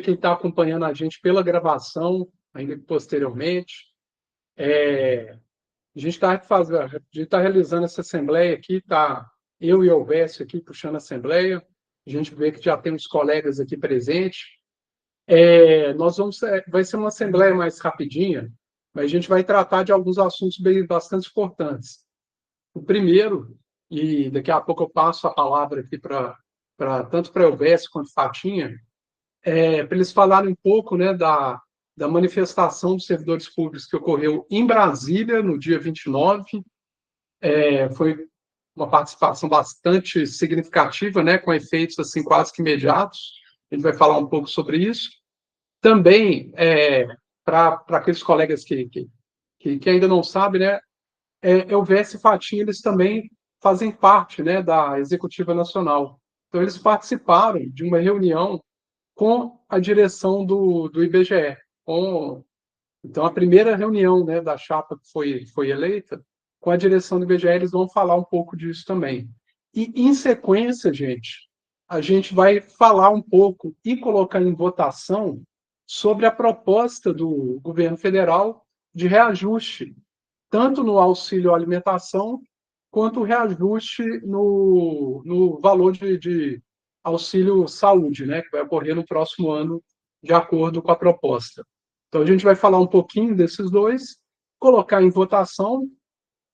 quem está acompanhando a gente pela gravação, ainda posteriormente. A gente está realizando essa assembleia aqui, está eu e o Elvésio aqui puxando a assembleia. A gente vê que já tem uns colegas aqui presentes. Vai ser uma assembleia mais rapidinha, mas a gente vai tratar de alguns assuntos bastante importantes. O primeiro, e daqui a pouco eu passo a palavra aqui tanto para o Elvésio quanto para a Fatinha, para eles falarem um pouco, né, da manifestação dos servidores públicos que ocorreu em Brasília, no dia 29. Foi uma participação bastante significativa, né, com efeitos assim, quase que imediatos. A gente vai falar um pouco sobre isso. Também, para aqueles colegas que ainda não sabem, né, Elvésio e Fatinha, eles também fazem parte, né, da Executiva Nacional. Então, eles participaram de uma reunião com a direção do IBGE. Então, a primeira reunião, né, da chapa que foi eleita, com a direção do IBGE, eles vão falar um pouco disso também. E, em sequência, a gente vai falar um pouco e colocar em votação sobre a proposta do governo federal de reajuste, tanto no auxílio alimentação, quanto o reajuste no valor de auxílio saúde, né, que vai ocorrer no próximo ano, de acordo com a proposta. Então, a gente vai falar um pouquinho desses dois, colocar em votação,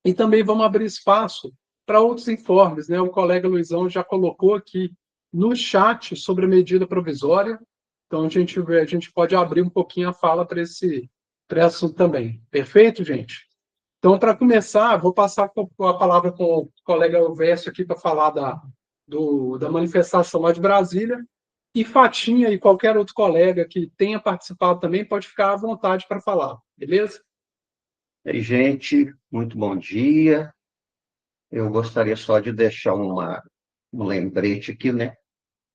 e também vamos abrir espaço para outros informes, né? O colega Luizão já colocou aqui no chat sobre a medida provisória, então a gente pode abrir um pouquinho a fala para esse assunto também. Perfeito, gente? Então, para começar, vou passar a palavra com o colega Elvésio aqui para falar da manifestação lá de Brasília, e Fatinha e qualquer outro colega que tenha participado também pode ficar à vontade para falar, beleza? Ei, gente, muito bom dia. Eu gostaria só de deixar um lembrete aqui, né?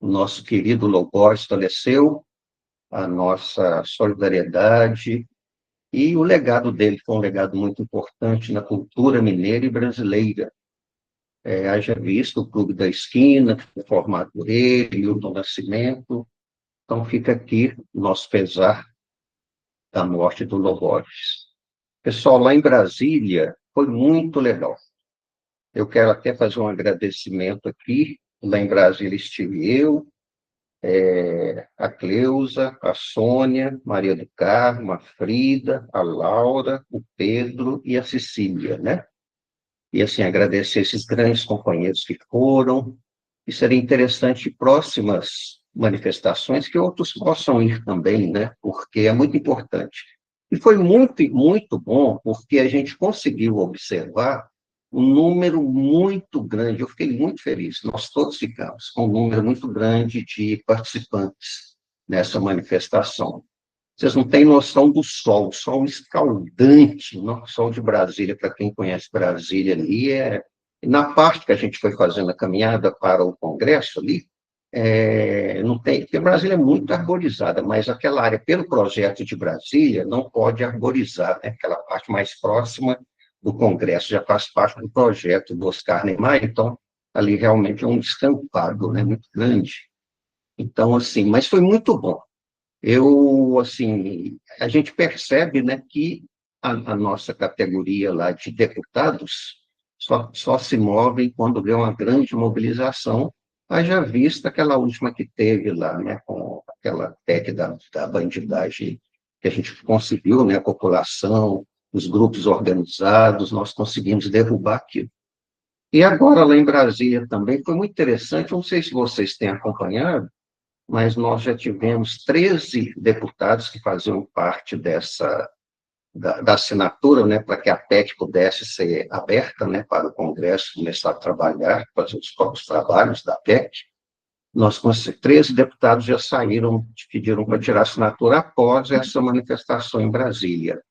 O nosso querido Lobos faleceu, a nossa solidariedade, e o legado dele foi um legado muito importante na cultura mineira e brasileira. Haja visto o Clube da Esquina, que foi formado por ele, Milton Nascimento. Então, fica aqui o nosso pesar da morte do Lobos. Pessoal, lá em Brasília, foi muito legal. Eu quero até fazer um agradecimento aqui. Lá em Brasília estive eu, a Cleusa, a Sônia, Maria do Carmo, a Frida, a Laura, o Pedro e a Cecília, né? E, assim, agradecer esses grandes companheiros que foram. E seria interessante próximas manifestações que outros possam ir também, né? Porque é muito importante. E foi muito, muito bom, porque a gente conseguiu observar um número muito grande. Eu fiquei muito feliz, nós todos ficamos com um número muito grande de participantes nessa manifestação. Vocês não têm noção do sol, o sol escaldante, o sol de Brasília, para quem conhece Brasília ali, na parte que a gente foi fazendo a caminhada para o Congresso ali, não tem, porque Brasília é muito arborizada, mas aquela área, pelo projeto de Brasília, não pode arborizar, né? Aquela parte mais próxima do Congresso já faz parte do projeto do Oscar Niemeyer, então ali realmente é um descampado, né? Muito grande. Então, assim, mas foi muito bom. Assim, a gente percebe, né, que a nossa categoria lá de deputados só se move quando vê uma grande mobilização, haja vista aquela última que teve lá, né, com aquela PEC da bandidagem, que a gente conseguiu, né, a população, os grupos organizados, nós conseguimos derrubar aquilo. E agora, lá em Brasília também, foi muito interessante, não sei se vocês têm acompanhado, mas nós já tivemos 13 deputados que faziam parte da assinatura, né, para que a PEC pudesse ser aberta, né, para o Congresso começar a trabalhar, fazer os próprios trabalhos da PEC. Nós, com 13 deputados, já saíram, pediram para tirar a assinatura após essa manifestação em Brasília.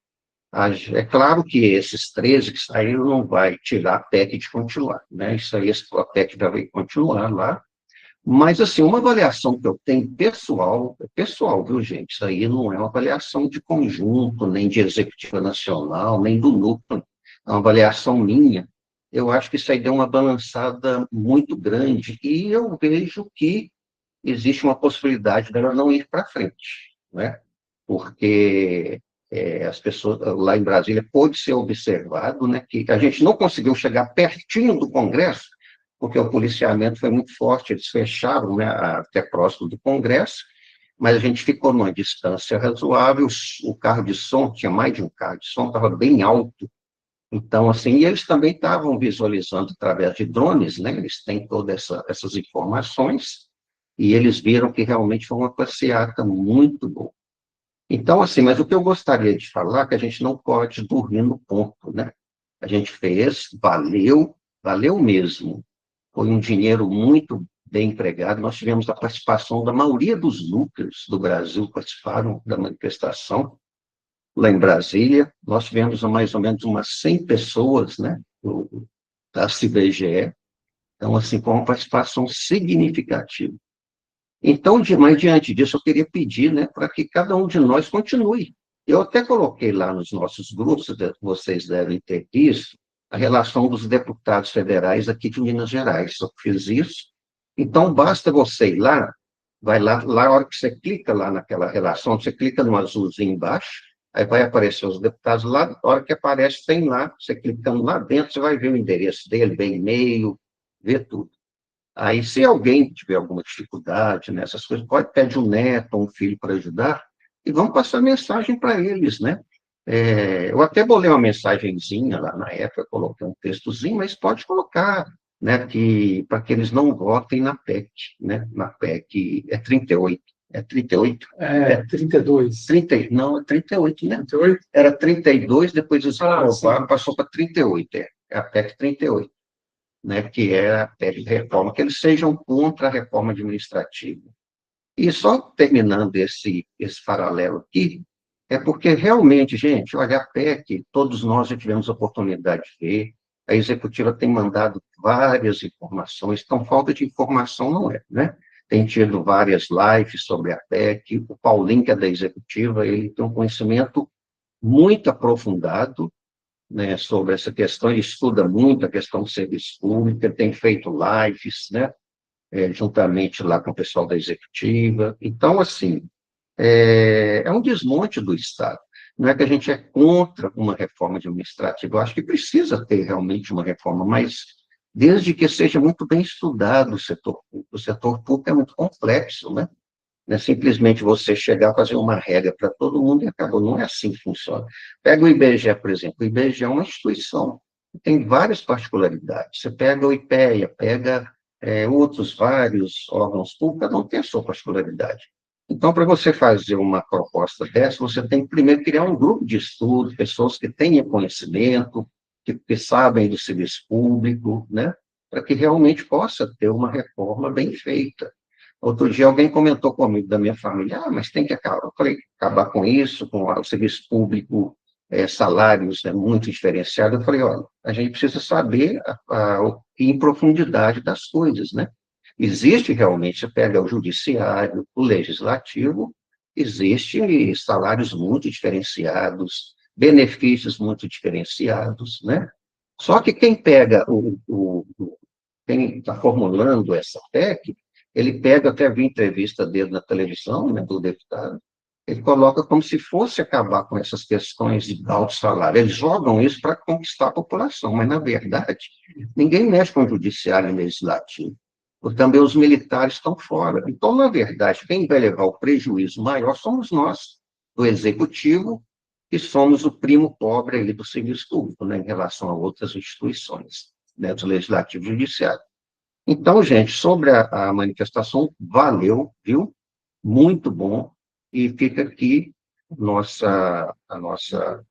É claro que esses 13 que saíram não vai tirar a PEC de continuar, né? Isso aí, a PEC já vai continuar lá. Mas, assim, uma avaliação que eu tenho pessoal, viu, gente? Isso aí não é uma avaliação de conjunto, nem de executiva nacional, nem do núcleo. É uma avaliação minha. Eu acho que isso aí deu uma balançada muito grande. E eu vejo que existe uma possibilidade dela não ir para frente, né? Porque as pessoas lá em Brasília pôde ser observado, né, que a gente não conseguiu chegar pertinho do Congresso, porque o policiamento foi muito forte, eles fecharam, né, até próximo do Congresso, mas a gente ficou numa distância razoável, o carro de som, tinha mais de um carro de som, estava bem alto, então, assim, e eles também estavam visualizando através de drones, né, eles têm todas essas informações, e eles viram que realmente foi uma passeata muito boa. Então, assim, mas o que eu gostaria de falar é que a gente não pode dormir no ponto, né? A gente fez, valeu, valeu mesmo. Foi um dinheiro muito bem empregado. Nós tivemos a participação da maioria dos núcleos do Brasil participaram da manifestação lá em Brasília. Nós tivemos mais ou menos umas 100 pessoas, né, da CBGE. Então, assim, com uma participação significativa. Então, mas diante disso, eu queria pedir, né, para que cada um de nós continue. Eu até coloquei lá nos nossos grupos, vocês devem ter visto, a relação dos deputados federais aqui de Minas Gerais. Eu fiz isso. Então, basta você ir lá, vai lá a hora que você clica lá naquela relação, você clica no azulzinho embaixo, aí vai aparecer os deputados lá, a hora que aparece, tem lá, você clicando lá dentro, você vai ver o endereço dele, bem e-mail, ver tudo. Aí, se alguém tiver alguma dificuldade nessas coisas, pode pedir um neto ou um filho para ajudar, e vamos passar mensagem para eles, né? Eu até bolei uma mensagenzinha lá na época, coloquei um textozinho, mas pode colocar, né, que, para que eles não votem na PEC, né? Na PEC é 38, é 38? É, 32. 30, não, é 38, né? 38? Era 32, depois eles aprovaram, Sim. passou para 38, é a PEC 38, né, que é a PEC de reforma, que eles sejam contra a reforma administrativa. E só terminando esse paralelo aqui, é porque realmente, gente, olha, a PEC, todos nós já tivemos oportunidade de ver, a executiva tem mandado várias informações, então falta de informação não é, né? Tem tido várias lives sobre a PEC, o Paulinho, que é da executiva, ele tem um conhecimento muito aprofundado, né, sobre essa questão, ele estuda muito a questão do serviço público, ele tem feito lives, né, juntamente lá com o pessoal da executiva. Então, assim, é um desmonte do Estado. Não é que a gente é contra uma reforma administrativa, eu acho que precisa ter realmente uma reforma, mas desde que seja muito bem estudado o setor público. O setor público é muito complexo, né? Não é simplesmente você chegar a fazer uma regra para todo mundo e acabou. Não é assim que funciona. Pega o IBGE, por exemplo. O IBGE é uma instituição que tem várias particularidades. Você pega o IPEA, pega outros vários órgãos públicos, cada um tem a sua particularidade. Então, para você fazer uma proposta dessa, você tem que primeiro criar um grupo de estudo, pessoas que tenham conhecimento, que sabem do serviço público, né? Para que realmente possa ter uma reforma bem feita. Outro dia alguém comentou comigo da minha família, mas tem que acabar. Eu falei, acabar com isso, com o serviço público, salários muito diferenciados. Eu falei, olha, a gente precisa saber em profundidade das coisas, né? Existe realmente, você pega o judiciário, o legislativo, existe salários muito diferenciados, benefícios muito diferenciados, né? Só que quem pega quem está formulando essa PEC, ele pega, até vi entrevista dele na televisão, né, do deputado, ele coloca como se fosse acabar com essas questões de alto salário. Eles jogam isso para conquistar a população, mas, na verdade, ninguém mexe com o judiciário e legislativo. Também os militares estão fora. Então, na verdade, quem vai levar o prejuízo maior somos nós, do executivo, que somos o primo pobre ali do serviço público, né, em relação a outras instituições, né, do legislativo e judiciário. Então, gente, sobre a manifestação, valeu, viu? Muito bom. E fica aqui a nossa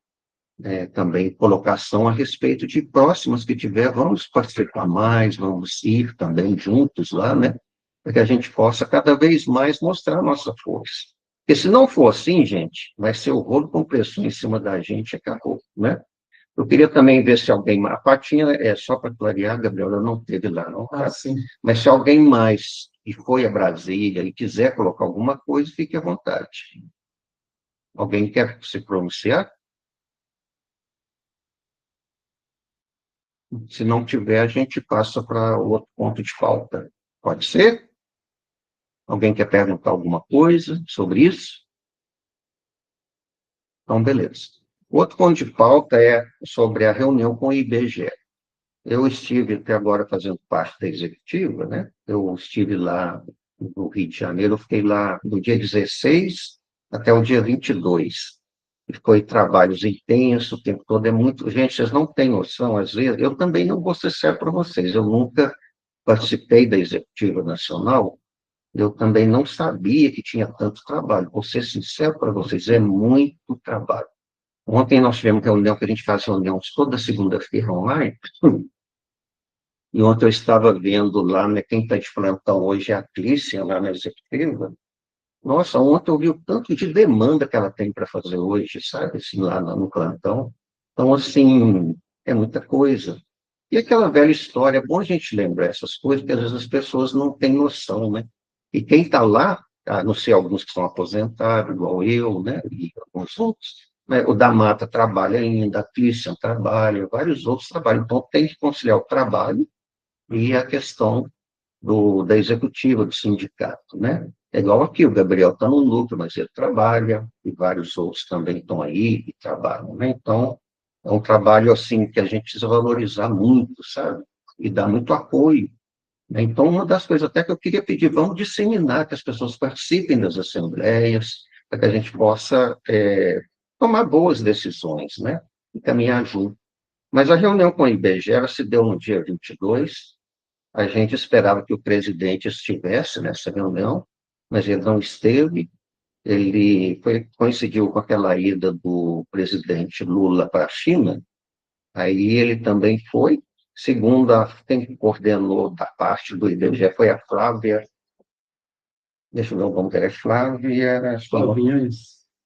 também colocação a respeito de próximas que tiver, vamos participar mais, vamos ir também juntos lá, né? Para que a gente possa cada vez mais mostrar a nossa força. Porque se não for assim, gente, vai ser o rolo compressor em cima da gente e acabou, né? Eu queria também ver se alguém... A Patinha, só para clarear, Gabriel, eu não teve lá, não, tá? Sim. Mas se alguém mais que foi a Brasília e quiser colocar alguma coisa, fique à vontade. Alguém quer se pronunciar? Se não tiver, a gente passa para o outro ponto de falta. Pode ser? Alguém quer perguntar alguma coisa sobre isso? Então, beleza. Outro ponto de pauta é sobre a reunião com o IBGE. Eu estive até agora fazendo parte da executiva, né? Eu estive lá no Rio de Janeiro, eu fiquei lá do dia 16 até o dia 22. E foi trabalhos intensos o tempo todo, é muito... Gente, vocês não têm noção, às vezes, eu também não vou ser sério para vocês, eu nunca participei da executiva nacional, eu também não sabia que tinha tanto trabalho. Vou ser sincero para vocês, é muito trabalho. Ontem nós tivemos reunião, que a gente faz reuniões toda segunda-feira online, e ontem eu estava vendo lá, né, quem está de plantão hoje é a Clícia, lá na executiva. Nossa, ontem eu vi o tanto de demanda que ela tem para fazer hoje, sabe, assim, lá no plantão. Então, assim, é muita coisa. E aquela velha história, é bom a gente lembrar essas coisas, porque às vezes as pessoas não têm noção, né? E quem está lá, a não sei, alguns que estão aposentados, igual eu, né, e alguns outros, né, o da Mata trabalha ainda, a Christian trabalha, vários outros trabalham. Então, tem que conciliar o trabalho e a questão da executiva, do sindicato, né? É igual aqui, o Gabriel está no núcleo, mas ele trabalha, e vários outros também estão aí e trabalham, né? Então, é um trabalho, assim, que a gente precisa valorizar muito, sabe? E dar muito apoio, né? Então, uma das coisas até que eu queria pedir, vamos disseminar, que as pessoas participem das assembleias, para que a gente possa tomar boas decisões, né? E caminhar junto. Mas a reunião com o IBGE, ela se deu no dia 22. A gente esperava que o presidente estivesse nessa reunião, mas ele não esteve. Coincidiu com aquela ida do presidente Lula para a China, aí ele também foi. Segundo quem coordenou da parte do IBGE foi a Flávia, deixa eu ver o nome dela, é Flávia,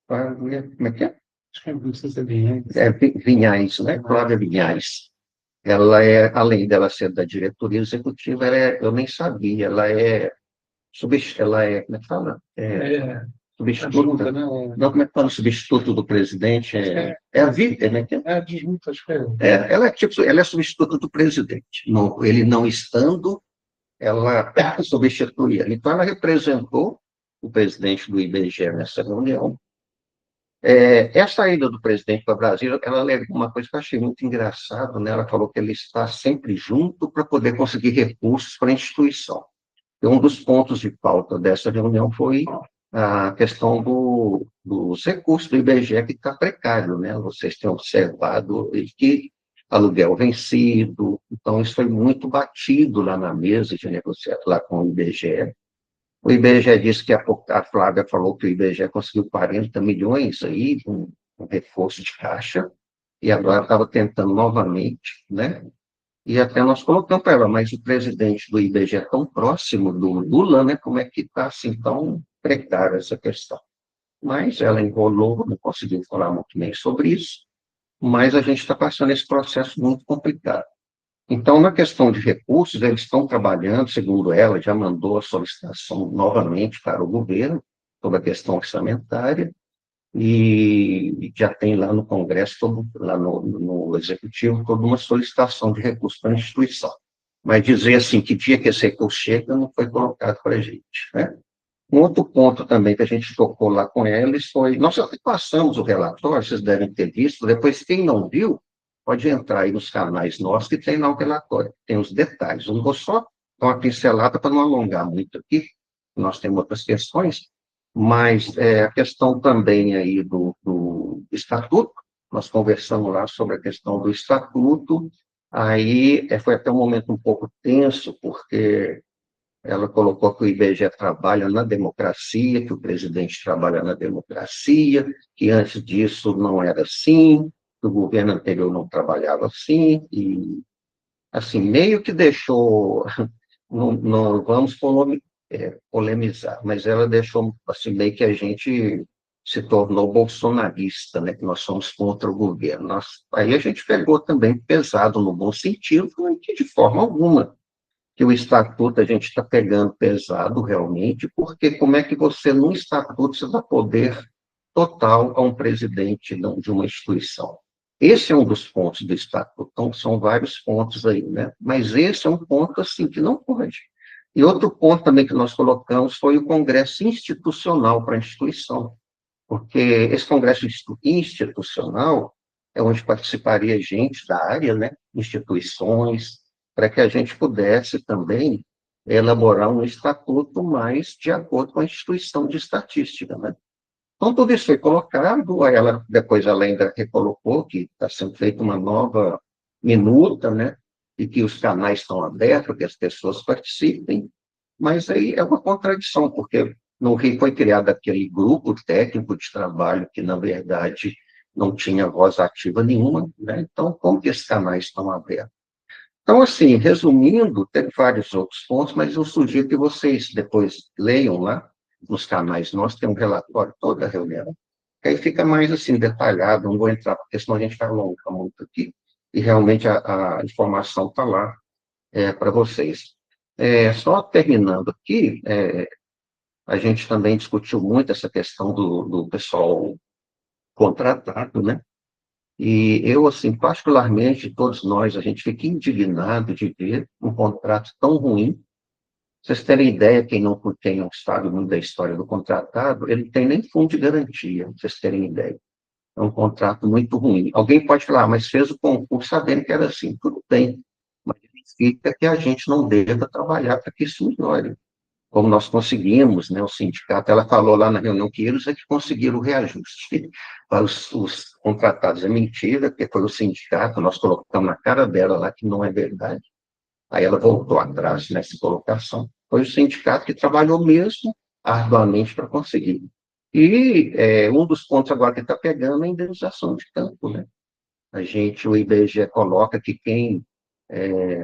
Flávia, como é que é? Acho que não sei se é bem. Vinhais, né? Flávia Vinhais. Ela além dela ser da diretoria executiva, eu nem sabia, como é que fala? Substituta. Ajuda, né? Não, como é que fala? Substituto do presidente? A vida, né? É adjunta, acho que é. Ela ela é substituta do presidente. Não, ele não estando, ela substituía. Então, ela representou o presidente do IBGE nessa reunião. Essa ida do presidente para Brasília, ela levou uma coisa que eu achei muito engraçado, né? Ela falou que ele está sempre junto para poder conseguir recursos para a instituição. E um dos pontos de pauta dessa reunião foi a questão dos recursos do IBGE, que está precário, né? Vocês têm observado que aluguel vencido, então isso foi muito batido lá na mesa de negociar lá com o IBGE. O IBGE disse que a Flávia falou que o IBGE conseguiu 40 milhões aí, um reforço de caixa, e agora estava tentando novamente, né? E até nós colocamos para ela, mas o presidente do IBGE é tão próximo do Lula, né? Como é que está assim tão precária essa questão? Mas ela enrolou, não conseguiu falar muito bem sobre isso, mas a gente está passando esse processo muito complicado. Então, na questão de recursos, eles estão trabalhando, segundo ela, já mandou a solicitação novamente para o governo sobre a questão orçamentária, e já tem lá no Congresso, lá no Executivo, toda uma solicitação de recursos para a instituição. Mas dizer assim, que dia que esse recurso chega, não foi colocado para a gente, né? Um outro ponto também que a gente tocou lá com eles foi, nós já passamos o relatório, vocês devem ter visto, depois quem não viu, pode entrar aí nos canais nossos que tem lá o relatório, tem os detalhes. Eu não vou só dar uma pincelada para não alongar muito aqui, nós temos outras questões, mas a questão também aí do estatuto, nós conversamos lá sobre a questão do estatuto, aí foi até um momento um pouco tenso, porque ela colocou que o IBGE trabalha na democracia, que o presidente trabalha na democracia, que antes disso não era assim, que o governo anterior não trabalhava assim, e, assim, meio que deixou, não vamos polemizar, mas ela deixou, assim, meio que a gente se tornou bolsonarista, né, que nós somos contra o governo. Aí a gente pegou também pesado no bom sentido, que de forma alguma que o estatuto a gente está pegando pesado realmente, porque como é que você, num estatuto, você dá poder total a um presidente de uma instituição? Esse é um dos pontos do estatuto, então são vários pontos aí, né? Mas esse é um ponto, assim, que não pode. E outro ponto também que nós colocamos foi o congresso institucional para a instituição, porque esse congresso institucional é onde participaria gente da área, né, instituições, para que a gente pudesse também elaborar um estatuto mais de acordo com a instituição de estatística, né? Então, tudo isso foi colocado, aí depois ela ainda recolocou que está sendo feita uma nova minuta, né, e que os canais estão abertos, que as pessoas participem, mas aí é uma contradição, porque no Rio foi criado aquele grupo técnico de trabalho que, na verdade, não tinha voz ativa nenhuma, né? Então, como que esses canais estão abertos? Então, assim, resumindo, tem vários outros pontos, mas eu sugiro que vocês depois leiam lá nos canais nossos, tem um relatório toda a reunião, que aí fica mais assim detalhado, não vou entrar, porque senão a gente vai alongar muito aqui, e realmente a informação está lá para vocês. Só terminando aqui, a gente também discutiu muito essa questão do pessoal contratado, né? E eu, assim, particularmente, todos nós, a gente fica indignado de ver um contrato tão ruim. Vocês terem ideia, quem não sabe muito da história do contratado, ele não tem nem fundo de garantia, vocês terem ideia. É um contrato muito ruim. Alguém pode falar, mas fez o concurso sabendo que era assim. Tudo bem, mas significa que a gente não deva trabalhar para que isso melhore. Como nós conseguimos, né, o sindicato, ela falou lá na reunião que eles é que conseguiram o reajuste para os contratados. É mentira, porque foi o sindicato, nós colocamos na cara dela lá que não é verdade. Aí ela voltou atrás nessa colocação. Foi o sindicato que trabalhou mesmo arduamente para conseguir. E um dos pontos agora que está pegando é a indenização de campo, né? O IBGE coloca que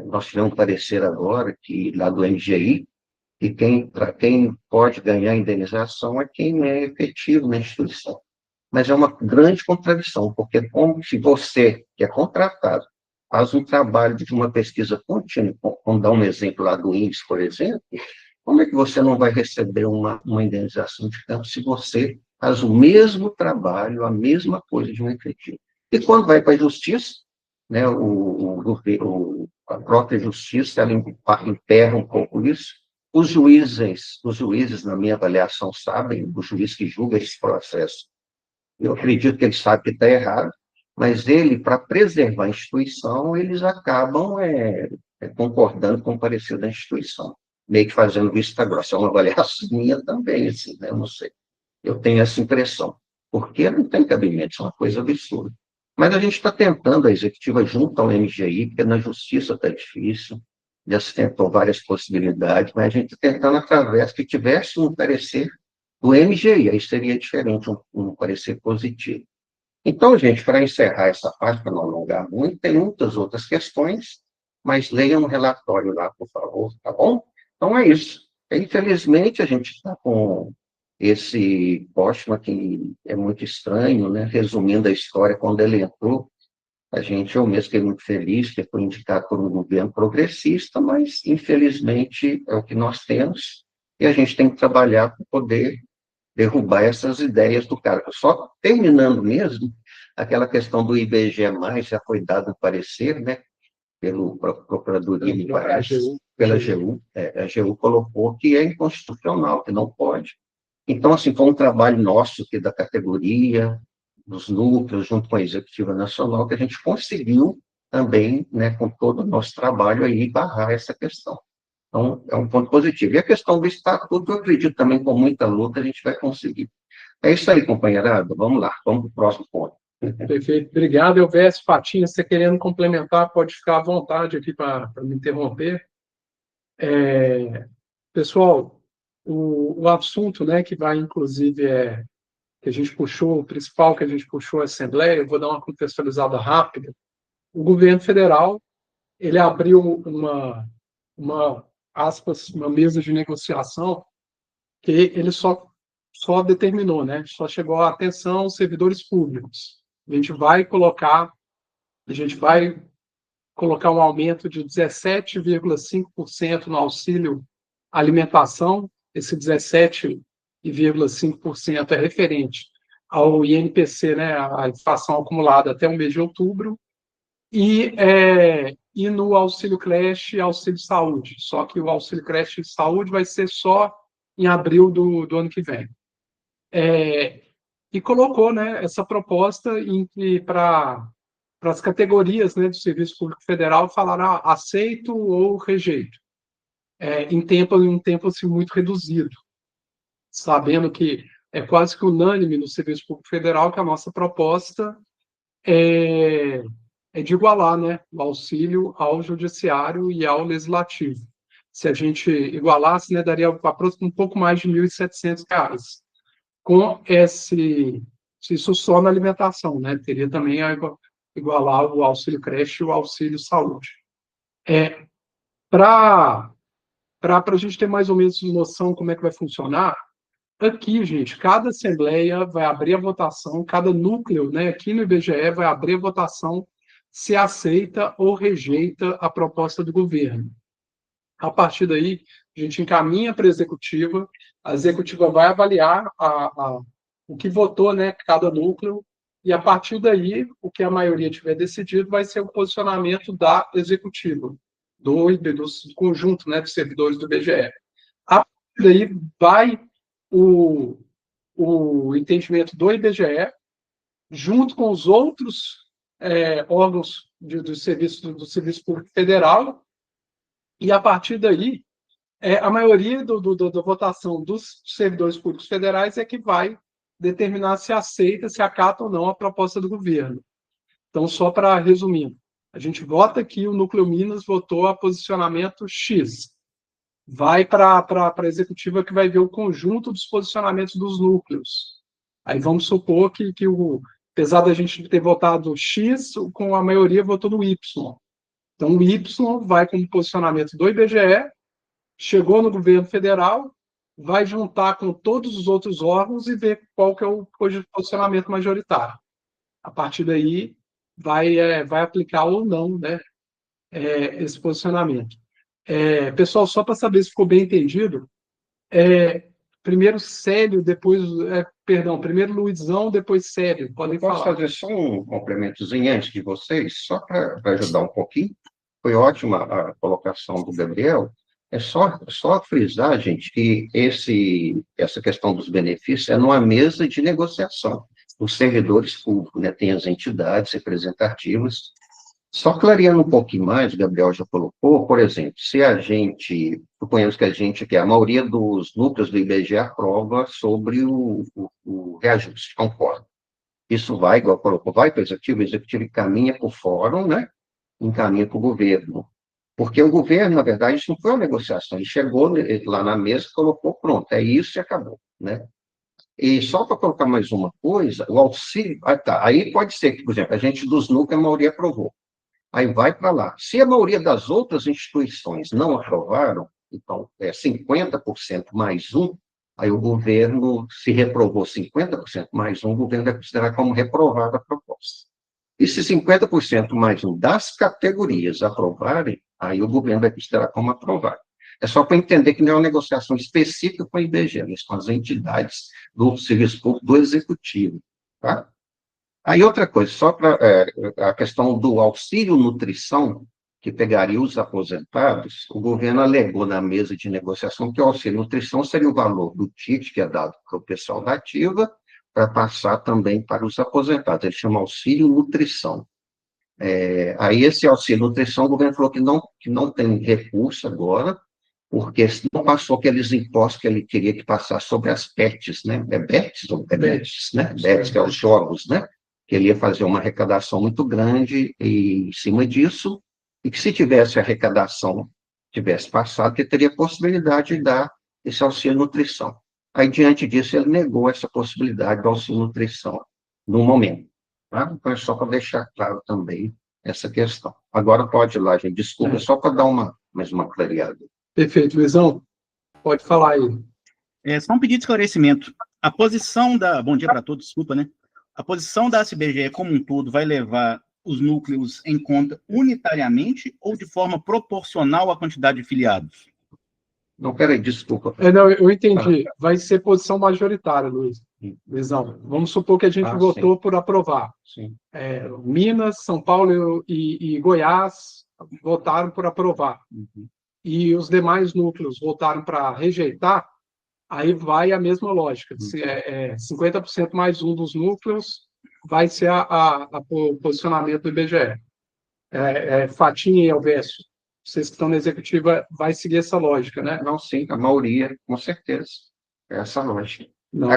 nós tivemos um parecer agora, que lá do MGI, e quem pode ganhar indenização é quem é efetivo na instituição. Mas é uma grande contradição, porque como se você, que é contratado, faz um trabalho de uma pesquisa contínua, vamos dar um exemplo lá do índice, por exemplo, como é que você não vai receber uma indenização de campo se você faz o mesmo trabalho, a mesma coisa de um efetivo? E quando vai para a justiça, né, a própria justiça, ela emperra um pouco isso. Os juízes, na minha avaliação, sabem, o juiz que julga esse processo, eu acredito que ele sabe que está errado, mas ele, para preservar a instituição, eles acabam concordando com o parecer da instituição, meio que fazendo vista grossa. É uma avaliação minha também, assim, né? Eu não sei. Eu tenho essa impressão, porque não tem cabimento, isso é uma coisa absurda. Mas a gente está tentando, a executiva junto ao MGI, porque na justiça está difícil, já se tentou várias possibilidades, mas a gente está tentando, através que tivesse um parecer do MGI, aí seria diferente, um parecer positivo. Então, gente, para encerrar essa parte, para não alongar muito, tem muitas outras questões, mas leiam um relatório lá, por favor, tá bom? Então, é isso. Infelizmente, a gente está com esse Postman que é muito estranho, né? Resumindo a história, quando ele entrou, eu mesmo fiquei muito feliz, que foi indicado por um governo progressista, mas, infelizmente, é o que nós temos, e a gente tem que trabalhar para poder derrubar essas ideias do cara. Só terminando mesmo, aquela questão do IBGE+, já foi dado um parecer, né, pelo Procuradoria, me parece, pela AGU. A AGU colocou que é inconstitucional, que não pode. Então, assim, foi um trabalho nosso aqui da categoria, dos núcleos, junto com a Executiva Nacional, que a gente conseguiu também, né, com todo o nosso trabalho aí, barrar essa questão. Então, é um ponto positivo. E a questão do estatuto, eu acredito também, com muita luta, a gente vai conseguir. É isso aí, companheirada. Vamos lá, vamos para o próximo ponto. Perfeito, obrigado. Elvésio, Fatinha, se você querendo complementar, pode ficar à vontade aqui para me interromper. Pessoal, o assunto, né, que vai, inclusive, que a gente puxou, o principal que a gente puxou a Assembleia, eu vou dar uma contextualizada rápida. O governo federal, ele abriu uma mesa de negociação que ele só determinou, né? Só chegou a atenção servidores públicos. A gente vai colocar um aumento de 17,5% no auxílio alimentação. Esse 17,5% é referente ao INPC, né, a inflação acumulada até o mês de outubro, e e no auxílio creche e auxílio saúde. Só que o auxílio creche e saúde vai ser só em abril do ano que vem. E colocou, né, essa proposta para as categorias, né, do Serviço Público Federal falar aceito ou rejeito, em um tempo assim, muito reduzido, sabendo que é quase que unânime no Serviço Público Federal que a nossa proposta é, é de igualar, né, o auxílio ao judiciário e ao legislativo. Se a gente igualasse, né, daria um pouco mais de R$ 1.700. Com isso só na alimentação, né? Teria também a igualar o auxílio creche e o auxílio saúde. Para a gente ter mais ou menos noção como é que vai funcionar, aqui, gente, cada assembleia vai abrir a votação, cada núcleo, né, aqui no IBGE vai abrir a votação se aceita ou rejeita a proposta do governo. A partir daí, a gente encaminha para a executiva vai avaliar o que votou, né, cada núcleo, e a partir daí, o que a maioria tiver decidido vai ser o posicionamento da executiva, do conjunto, né, de servidores do IBGE. A partir daí, vai o entendimento do IBGE, junto com os outros órgãos do Serviço Público Federal, e a partir daí, a maioria da votação dos servidores públicos federais é que vai determinar se aceita, se acata ou não a proposta do governo. Então, só para resumir, a gente vota aqui, o Núcleo Minas votou a posicionamento X. Vai para a executiva que vai ver o conjunto dos posicionamentos dos núcleos. Aí vamos supor que apesar da gente ter votado X, com a maioria votou no Y. Então, o Y vai como posicionamento do IBGE, chegou no governo federal, vai juntar com todos os outros órgãos e ver qual que é o posicionamento majoritário. A partir daí, vai aplicar ou não, né, esse posicionamento. Pessoal, só para saber se ficou bem entendido, primeiro Célio, depois, primeiro Luizão, depois Célio. Podem falar. Posso fazer só um complementozinho antes de vocês, só para ajudar um pouquinho? Foi ótima a colocação do Gabriel. É só frisar, gente, que essa questão dos benefícios é numa mesa de negociação. Os servidores públicos, né, tem as entidades representativas. Só clareando um pouquinho mais, o Gabriel já colocou, por exemplo, se a gente, suponhamos que a maioria dos núcleos do IBGE aprova sobre o reajuste, concorda. Isso vai, igual colocou, vai para o executivo encaminha para o fórum, né? Encaminha para o governo. Porque o governo, na verdade, isso não foi uma negociação, ele chegou lá na mesa, colocou, pronto, é isso e acabou, né? E só para colocar mais uma coisa, o auxílio, aí pode ser que, por exemplo, a gente dos núcleos, a maioria aprovou. Aí vai para lá. Se a maioria das outras instituições não aprovaram, então é 50% mais um, aí o governo, se reprovou 50% mais um, o governo vai considerar como reprovada a proposta. E se 50% mais um das categorias aprovarem, aí o governo vai considerar como aprovado. É só para entender que não é uma negociação específica com a IBGE, mas com as entidades do Serviço Público do Executivo. Tá? Aí outra coisa, só para a questão do auxílio nutrição, que pegaria os aposentados, o governo alegou na mesa de negociação que o auxílio nutrição seria o valor do TIT, que é dado para o pessoal da ativa, para passar também para os aposentados. Ele chama auxílio nutrição. Aí esse auxílio nutrição, o governo falou que não tem recurso agora, porque não passou aqueles impostos que ele queria que passasse sobre as PETs, né? BETs ou BETs, né? BETs, que é os jogos, né? Que ele ia fazer uma arrecadação muito grande em cima disso, e que se tivesse a arrecadação, tivesse passado, que teria possibilidade de dar esse auxílio nutrição. Aí, diante disso, ele negou essa possibilidade do auxílio nutrição no momento. Tá? Então, é só para deixar claro também essa questão. Agora pode ir lá, gente. Desculpa, só para dar mais uma clareada. Perfeito, Luizão. Pode falar aí. Só um pedido de esclarecimento. A posição da... Bom dia para todos, desculpa, né? A posição da SBGE como um todo vai levar os núcleos em conta unitariamente ou de forma proporcional à quantidade de filiados? Não, peraí, desculpa. Não, eu entendi. Vai ser posição majoritária, Luizão. Vamos supor que a gente votou por aprovar. Sim. Minas, São Paulo e Goiás votaram por aprovar, e os demais núcleos votaram para rejeitar, aí vai a mesma lógica. 50% mais um dos núcleos vai ser o posicionamento do IBGE. Fatinha e Elvésio, vocês que estão na executiva, vai seguir essa lógica, né? Não, sim, a maioria, com certeza. É essa lógica. Não.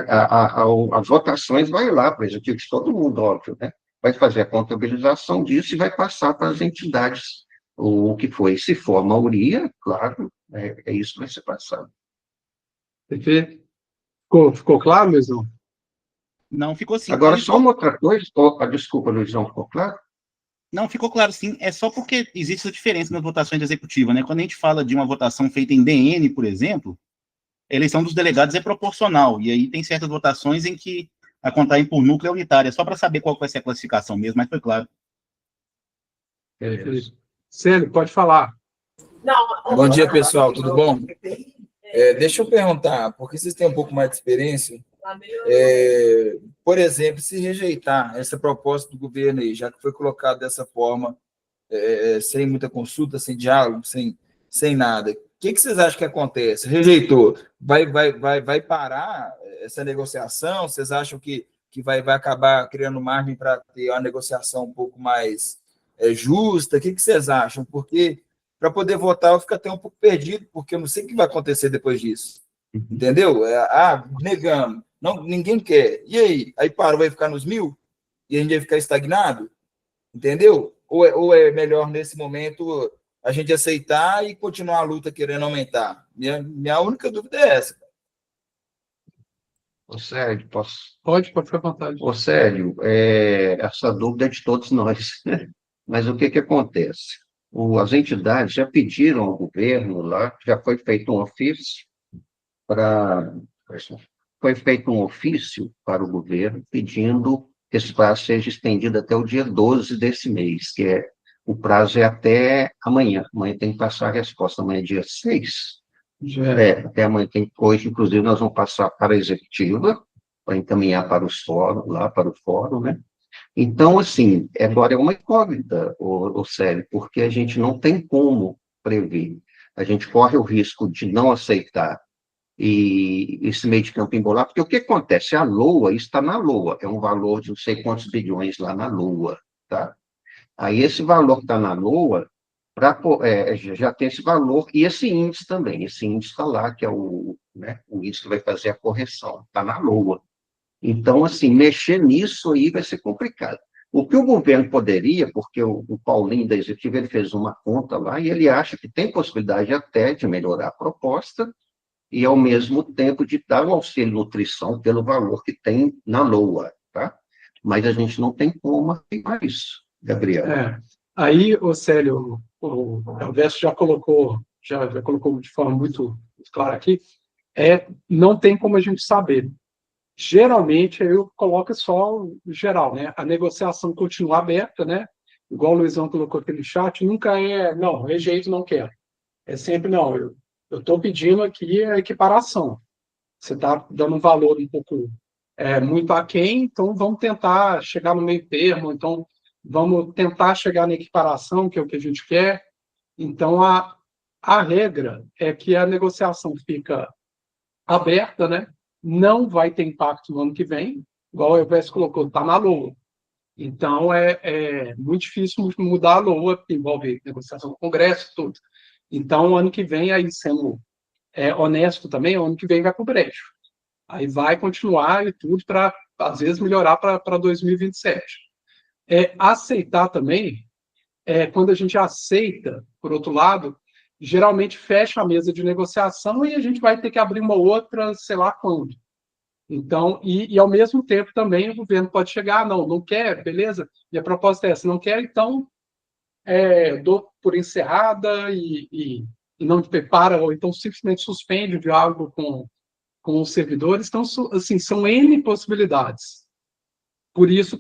As votações vai lá para o executivo de todo mundo, óbvio, né? Vai fazer a contabilização disso e vai passar para as entidades o que foi. Se for a maioria, claro, é isso que vai ser passado. Perfeito? Ficou claro, Luizão? Não, ficou sim. Agora, só uma outra coisa, desculpa, Luizão, ficou claro? Não, ficou claro sim. É só porque existe essa diferença nas votações executivas, né? Quando a gente fala de uma votação feita em DN, por exemplo, a eleição dos delegados é proporcional, e aí tem certas votações em que a contagem por núcleo é unitária, só para saber qual vai ser a classificação mesmo, mas foi claro. Célio, pode falar. Bom dia, pessoal, tudo bom? Deixa eu perguntar, porque vocês têm um pouco mais de experiência, por exemplo, se rejeitar essa proposta do governo aí, já que foi colocado dessa forma, sem muita consulta, sem diálogo, sem nada, o que vocês acham que acontece? Rejeitou, vai parar essa negociação? Vocês acham que vai acabar criando margem para ter uma negociação um pouco mais justa? O que vocês acham? Porque para poder votar eu fico até um pouco perdido, porque eu não sei o que vai acontecer depois disso. Entendeu? Negamos. Não, ninguém quer. E aí? Aí parou, vai ficar nos 1.000? E a gente vai ficar estagnado? Entendeu? Ou é melhor, nesse momento, a gente aceitar e continuar a luta querendo aumentar? Minha única dúvida é essa. Ô, Sérgio, posso? Pode ficar à vontade. Ô, Sérgio, essa dúvida é de todos nós. Mas o que acontece? As entidades já pediram ao governo lá, já foi feito um ofício para o governo pedindo que esse prazo seja estendido até o dia 12 desse mês, o prazo é até amanhã. Amanhã tem que passar a resposta, amanhã é dia 6. Até amanhã hoje, inclusive, nós vamos passar para a executiva, para encaminhar para os fóruns, lá para o fórum, né? Então, assim, agora é uma incógnita, Célio, porque a gente não tem como prever. A gente corre o risco de não aceitar e esse meio de campo embolar, porque o que acontece? A LOA está na LOA, é um valor de não sei quantos bilhões lá na LOA, tá? Aí esse valor que está na LOA, já tem esse valor, e esse índice também, esse índice está lá, que é o índice que vai fazer a correção, está na LOA. Então, assim, mexer nisso aí vai ser complicado. O que o governo poderia, porque o Paulinho da Executiva, ele fez uma conta lá, e ele acha que tem possibilidade até de melhorar a proposta, e, ao mesmo tempo, de dar o auxílio nutrição pelo valor que tem na LOA, tá? Mas a gente não tem como afirmar isso, Gabriel. Aí, Célio, o Elvésio já colocou de forma muito clara aqui, não tem como a gente saber. Geralmente, eu coloco só o geral, né? A negociação continua aberta, né? Igual o Luizão colocou aqui no chat, nunca não, rejeito, não quero. É sempre, não, eu estou pedindo aqui a equiparação. Você está dando um valor um pouco muito aquém, então vamos tentar chegar no meio termo, então vamos tentar chegar na equiparação, que é o que a gente quer. Então, a regra é que a negociação fica aberta, né? Não vai ter impacto no ano que vem, igual o Elvésio colocou, está na LOA. Então, é muito difícil mudar a LOA, porque envolve negociação do Congresso e tudo. Então, ano que vem, aí sendo honesto também, ano que vem vai para o brejo. Aí vai continuar e tudo para, às vezes, melhorar para 2027. Aceitar também, quando a gente aceita, por outro lado, geralmente fecha a mesa de negociação e a gente vai ter que abrir uma outra, sei lá quando. Então, e ao mesmo tempo também o governo pode chegar, não quer, beleza? E a proposta é essa, não quer, então dou por encerrada e não prepara, ou então simplesmente suspende o diálogo com os servidores. Então, assim, são N possibilidades. Por isso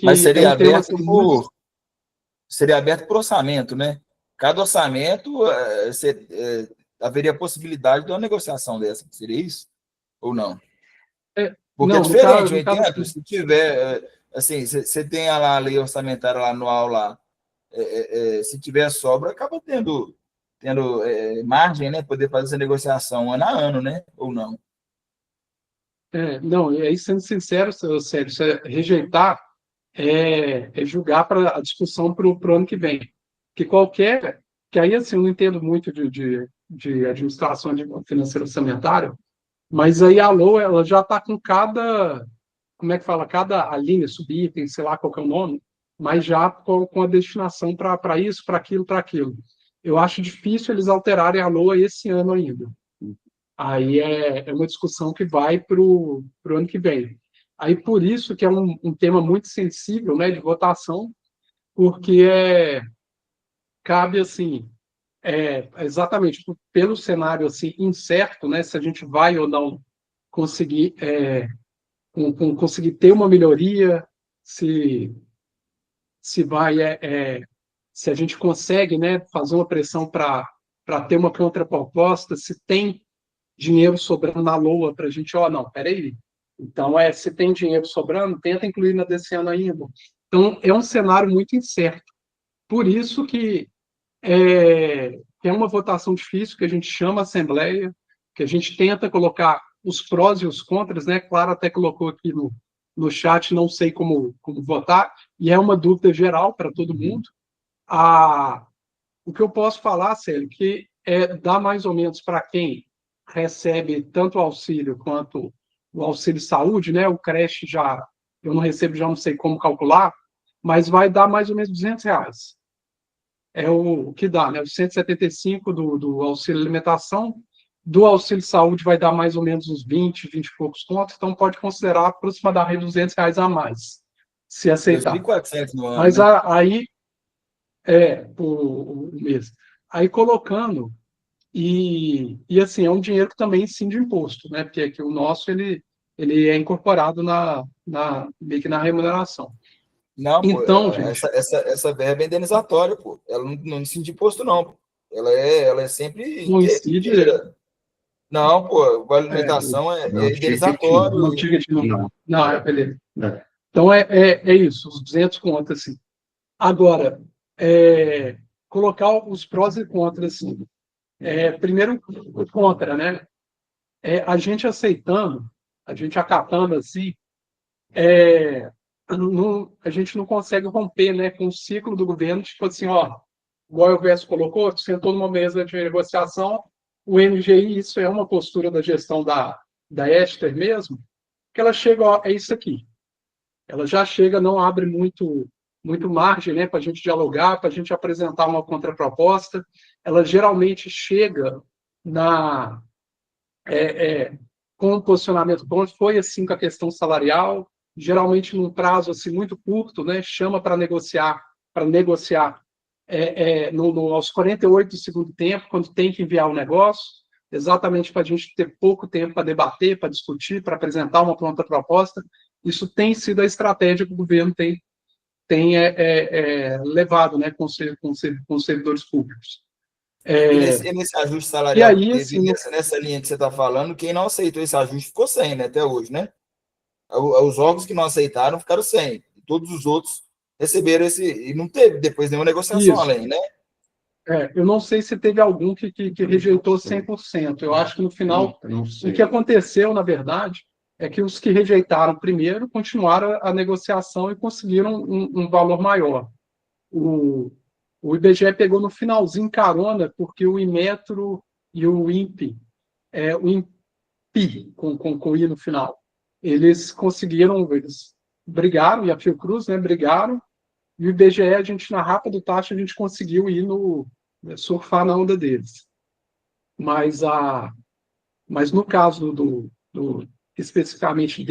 mas seria aberto seria aberto por orçamento, né? Cada orçamento haveria possibilidade de uma negociação dessa, seria isso? Ou não? Porque é diferente, eu entendo. Se tiver, assim, você tem lá a lei orçamentária lá, anual lá, se tiver sobra, acaba tendo margem, né? Poder fazer essa negociação ano a ano, né? Ou não. Não, e aí, sendo sincero, Sérgio, rejeitar é julgar para a discussão para o ano que vem. Que aí, assim, eu não entendo muito de administração financeira orçamentária, mas aí a LOA, ela já está com como é que fala, cada linha, subitem, sei lá qual que é o nome, mas já com a destinação para isso, para aquilo, para aquilo. Eu acho difícil eles alterarem a LOA esse ano ainda. Aí é uma discussão que vai para o ano que vem. Aí por isso que é um tema muito sensível, né, de votação, porque cabe assim, exatamente pelo cenário assim incerto, né, se a gente vai ou não conseguir conseguir ter uma melhoria, se vai se a gente consegue, né, fazer uma pressão para ter uma contraproposta, se tem dinheiro sobrando na LOA para a gente, não, peraí. Então, se tem dinheiro sobrando, tenta incluir na desse ano ainda. Então, é um cenário muito incerto. Por isso que é uma votação difícil, que a gente chama a Assembleia, que a gente tenta colocar os prós e os contras, né? Claro, até colocou aqui no chat, não sei como votar, e é uma dúvida geral para todo mundo. O que eu posso falar, Célio, que dá mais ou menos para quem recebe tanto o auxílio quanto o auxílio saúde, né? O creche eu não recebo, já não sei como calcular, mas vai dar mais ou menos R$200. É o que dá, né? Os 175 do auxílio alimentação, do auxílio saúde vai dar mais ou menos uns 20 e poucos contos, então pode considerar aproximadamente R$200 a mais, se aceitar. 2.400 no ano, mas né? aí, o mês. Aí colocando, e assim, é um dinheiro que também sim de imposto, né? Porque aqui o nosso, ele é incorporado meio que na remuneração. Não, pô, Então, gente, essa verba é indenizatória, pô. Ela não incide imposto, não, pô. Ela é sempre não incide, inteira. Não, pô, a o alimentação é Não indenizatório. não ticket não. Não. Não, beleza. Não. Então, é isso, os 200 contas, assim. Agora, colocar os prós e contras, assim. Primeiro, o contra, né? A gente aceitando, a gente acatando, assim, a gente não consegue romper, né, com o ciclo do governo, tipo assim, igual o Verso colocou, sentou numa mesa de negociação, o NGI, isso é uma postura da gestão da Esther mesmo, que ela chega, é isso aqui. Ela já chega, não abre muito margem, né, para a gente dialogar, para a gente apresentar uma contraproposta. Ela geralmente chega com um posicionamento bom. Foi assim com a questão salarial, geralmente num prazo assim muito curto, né, chama para negociar aos 48 do segundo tempo, quando tem que enviar o negócio, exatamente para a gente ter pouco tempo para debater, para discutir, para apresentar uma pronta proposta. Isso tem sido a estratégia que o governo tem levado, né, com os servidores públicos. E nesse ajuste E salarial que aí, teve, assim, nessa linha que você está falando, quem não aceitou esse ajuste ficou sem, né, até hoje, né? Os órgãos que não aceitaram ficaram sem. Todos os outros receberam esse. E não teve depois nenhuma negociação isso. além, né? Eu não sei se teve algum que rejeitou 100%. Eu acho que no final, Não o sei. que aconteceu, na verdade, é que os que rejeitaram primeiro continuaram a negociação e conseguiram um valor maior. O IBGE pegou no finalzinho carona, porque o Inmetro e o INPE, o INPI, com I no final, eles brigaram, e a Fiocruz, né, brigaram, e o IBGE, a gente, na rapa do taxa, a gente conseguiu surfar na onda deles. Mas no caso especificamente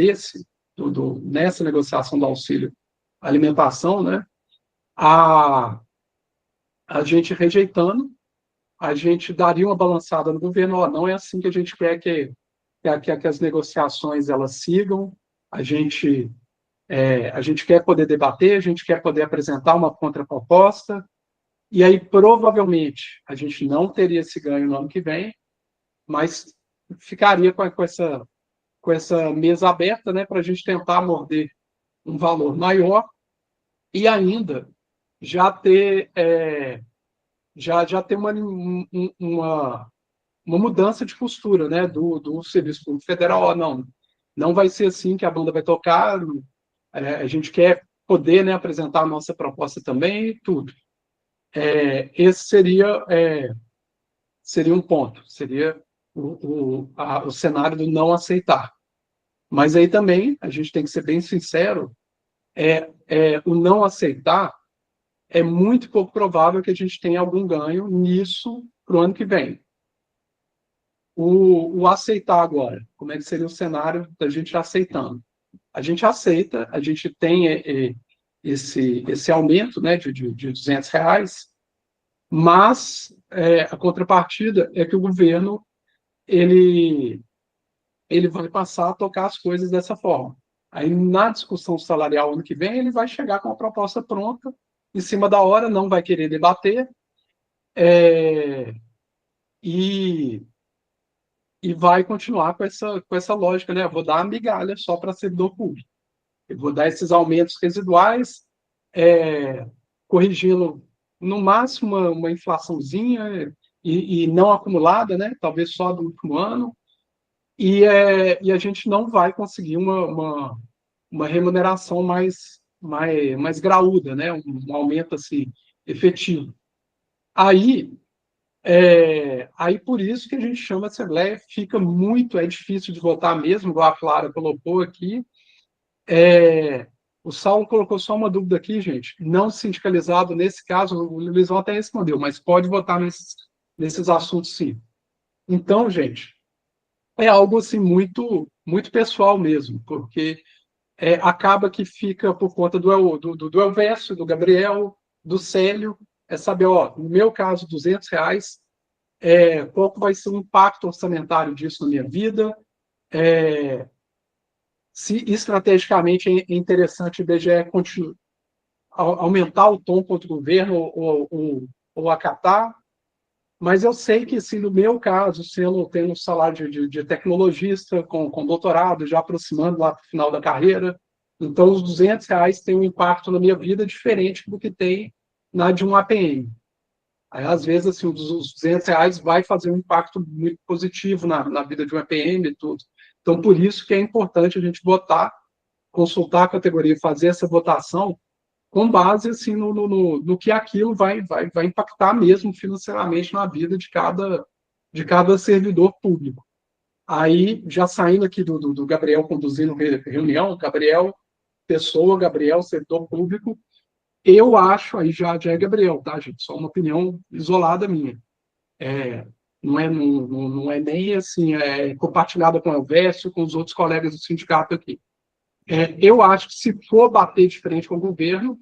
nessa negociação do auxílio alimentação, né, a gente rejeitando, a gente daria uma balançada no governo, não é assim que a gente quer que as negociações elas sigam, a gente quer poder debater, a gente quer poder apresentar uma contraproposta, e aí provavelmente a gente não teria esse ganho no ano que vem, mas ficaria com essa mesa aberta, né, para a gente tentar morder um valor maior e ainda já ter, já ter uma mudança de postura, né, do Serviço Público Federal. Ó, não vai ser assim que a banda vai tocar, a gente quer poder, né, apresentar a nossa proposta também e tudo. Esse seria um ponto, seria o cenário do não aceitar. Mas aí também, a gente tem que ser bem sincero, o não aceitar é muito pouco provável que a gente tenha algum ganho nisso para o ano que vem. O aceitar agora, como é que seria o cenário da gente aceitando? A gente aceita, a gente tem esse aumento, né, de R$ 200, mas a contrapartida é que o governo ele vai passar a tocar as coisas dessa forma. Aí, na discussão salarial ano que vem, ele vai chegar com a proposta pronta, em cima da hora, não vai querer debater, e vai continuar com essa lógica, né? Eu vou dar uma migalha só para servidor público. Eu vou dar esses aumentos residuais, corrigindo, no máximo, uma inflaçãozinha, e não acumulada, né? Talvez só do último ano, e a gente não vai conseguir uma remuneração mais graúda, né? Um aumento assim, efetivo. Aí, por isso que a gente chama a Assembleia, é difícil de votar mesmo, igual a Clara colocou aqui. O Saulo colocou só uma dúvida aqui, gente. Não sindicalizado, nesse caso, o Luizão até respondeu, mas pode votar nesses assuntos, sim. Então, gente, é algo assim muito pessoal mesmo, porque acaba que fica por conta do Elvésio, do Gabriel, do Célio, saber, ó, no meu caso, R$ 200, qual vai ser o impacto orçamentário disso na minha vida, se estrategicamente é interessante o IBGE aumentar o tom contra o governo ou acatar. Mas eu sei que, assim, no meu caso, tendo um salário de tecnologista com doutorado, já aproximando lá para o final da carreira, então os R$ 200 têm um impacto na minha vida diferente do que tem na de um APM. Aí, às vezes, assim, os R$ 200 vai fazer um impacto muito positivo na vida de um APM e tudo. Então, por isso que é importante a gente votar, consultar a categoria, fazer essa votação com base assim, no que aquilo vai impactar mesmo financeiramente na vida de cada servidor público. Aí, já saindo aqui do Gabriel conduzindo reunião, Gabriel, pessoa, Gabriel, servidor público, eu acho, aí já é Gabriel, tá, gente? Só uma opinião isolada minha. Não é nem assim, compartilhada com o Elvésio, com os outros colegas do sindicato aqui. Eu acho que se for bater de frente com o governo,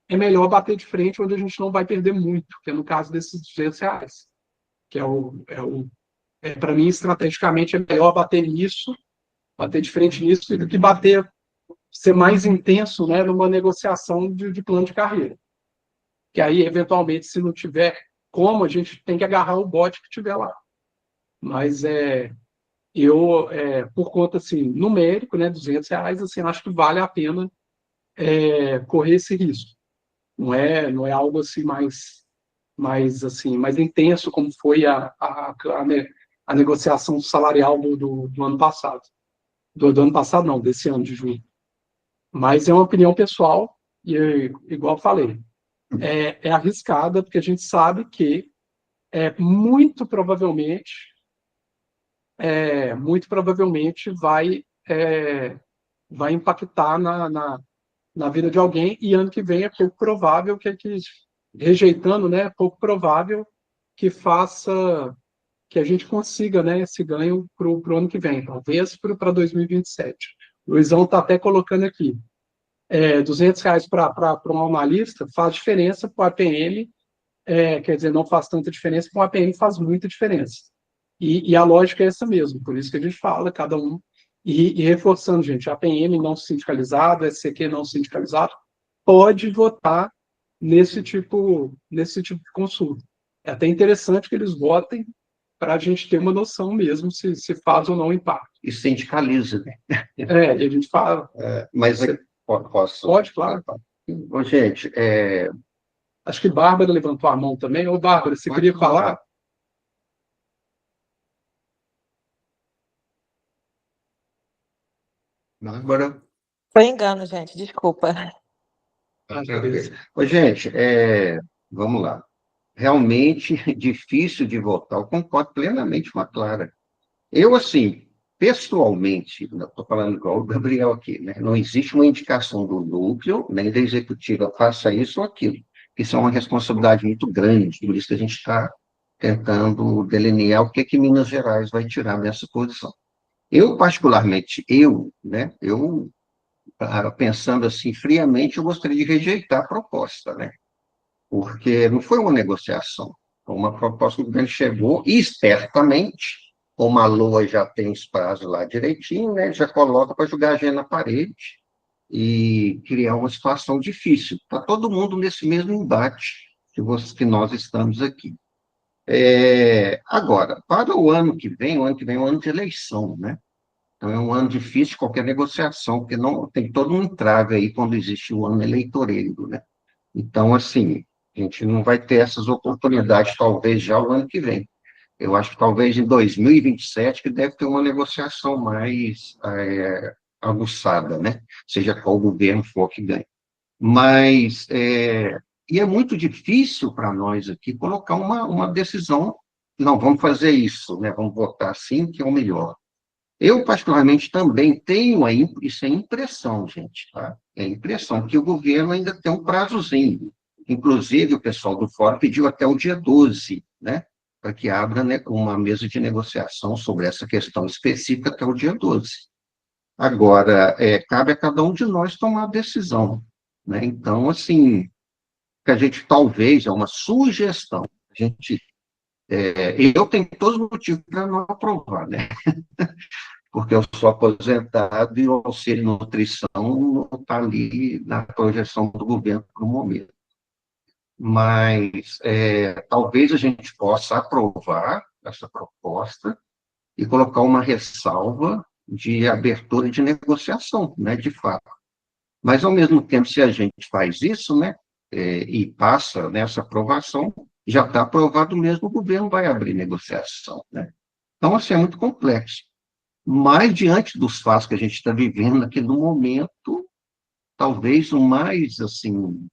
é melhor bater de frente onde a gente não vai perder muito, que é no caso desses R$ 200, que para mim, estrategicamente, é melhor bater de frente nisso, do que ser mais intenso, né, numa negociação de plano de carreira. Que aí, eventualmente, se não tiver como, a gente tem que agarrar o bote que tiver lá. Mas por conta assim, numérico, né, R$ 200, assim, acho que vale a pena correr esse risco. Não é algo assim mais intenso como foi a negociação salarial do ano passado. Do ano passado, não, desse ano de junho. Mas é uma opinião pessoal, e igual eu falei, é arriscada, porque a gente sabe que muito provavelmente vai impactar na vida de alguém, e ano que vem é pouco provável rejeitando, né, é pouco provável que a gente consiga, né, esse ganho para o ano que vem, talvez para 2027. O Luizão está até colocando aqui, R$ 200 para um analista faz diferença para o APM, quer dizer, não faz tanta diferença, para o APM faz muita diferença. E a lógica é essa mesmo, por isso que a gente fala, cada um. E reforçando, gente, a APM não sindicalizado, SCQ não sindicalizado, pode votar nesse tipo de consulta. É até interessante que eles votem para a gente ter uma noção mesmo se faz ou não impacto. E sindicaliza, né? E a gente fala... Mas posso? Pode, claro. Bom, gente, Acho que Bárbara levantou a mão também. Ô, Bárbara, você Pode queria falar. falar? Bárbara. Foi engano, gente, desculpa. Ah, beleza. Ô, gente, vamos lá. Realmente difícil de votar. Eu concordo plenamente com a Clara. Eu, assim, pessoalmente, estou falando igual o Gabriel aqui, né? Não existe uma indicação do núcleo, nem da executiva, faça isso ou aquilo. Isso é uma responsabilidade muito grande, por isso que a gente está tentando delinear o que que Minas Gerais vai tirar dessa posição. Eu, particularmente, né, pensando assim friamente, eu gostaria de rejeitar a proposta, né? Porque não foi uma negociação, foi uma proposta que o governo chegou e, espertamente, como a LOA já tem os prazos lá direitinho, né, já coloca para jogar a agenda na parede e criar uma situação difícil. Está todo mundo nesse mesmo embate que nós estamos aqui. Agora, para o ano que vem, o ano que vem é um ano de eleição, né? Então, é um ano difícil de qualquer negociação, porque não tem todo um entrave aí quando existe o ano eleitoreiro, né? Então, assim, a gente não vai ter essas oportunidades, talvez, já o ano que vem. Eu acho que talvez em 2027 que deve ter uma negociação mais aguçada, né? Seja qual governo for que ganhe. Mas, e é muito difícil para nós aqui colocar uma decisão, não, vamos fazer isso, né? Vamos votar assim, que é o melhor. Eu, particularmente, também tenho isso é impressão, gente, tá? É impressão que o governo ainda tem um prazozinho. Inclusive, o pessoal do Fórum pediu até o dia 12, né? Para que abra, né, uma mesa de negociação sobre essa questão específica até o dia 12. Agora, cabe a cada um de nós tomar a decisão, né? Então, assim, que a gente talvez, é uma sugestão, eu tenho todos os motivos para não aprovar, né? Porque eu sou aposentado e o auxílio nutrição não está ali na projeção do governo para o momento. Mas talvez a gente possa aprovar essa proposta e colocar uma ressalva de abertura de negociação, né, de fato. Mas, ao mesmo tempo, se a gente faz isso, né, e passa nessa aprovação, já está aprovado mesmo, o governo vai abrir negociação, né? Então, assim, é muito complexo. Mas, diante dos fatos que a gente está vivendo aqui no momento, talvez o mais, assim,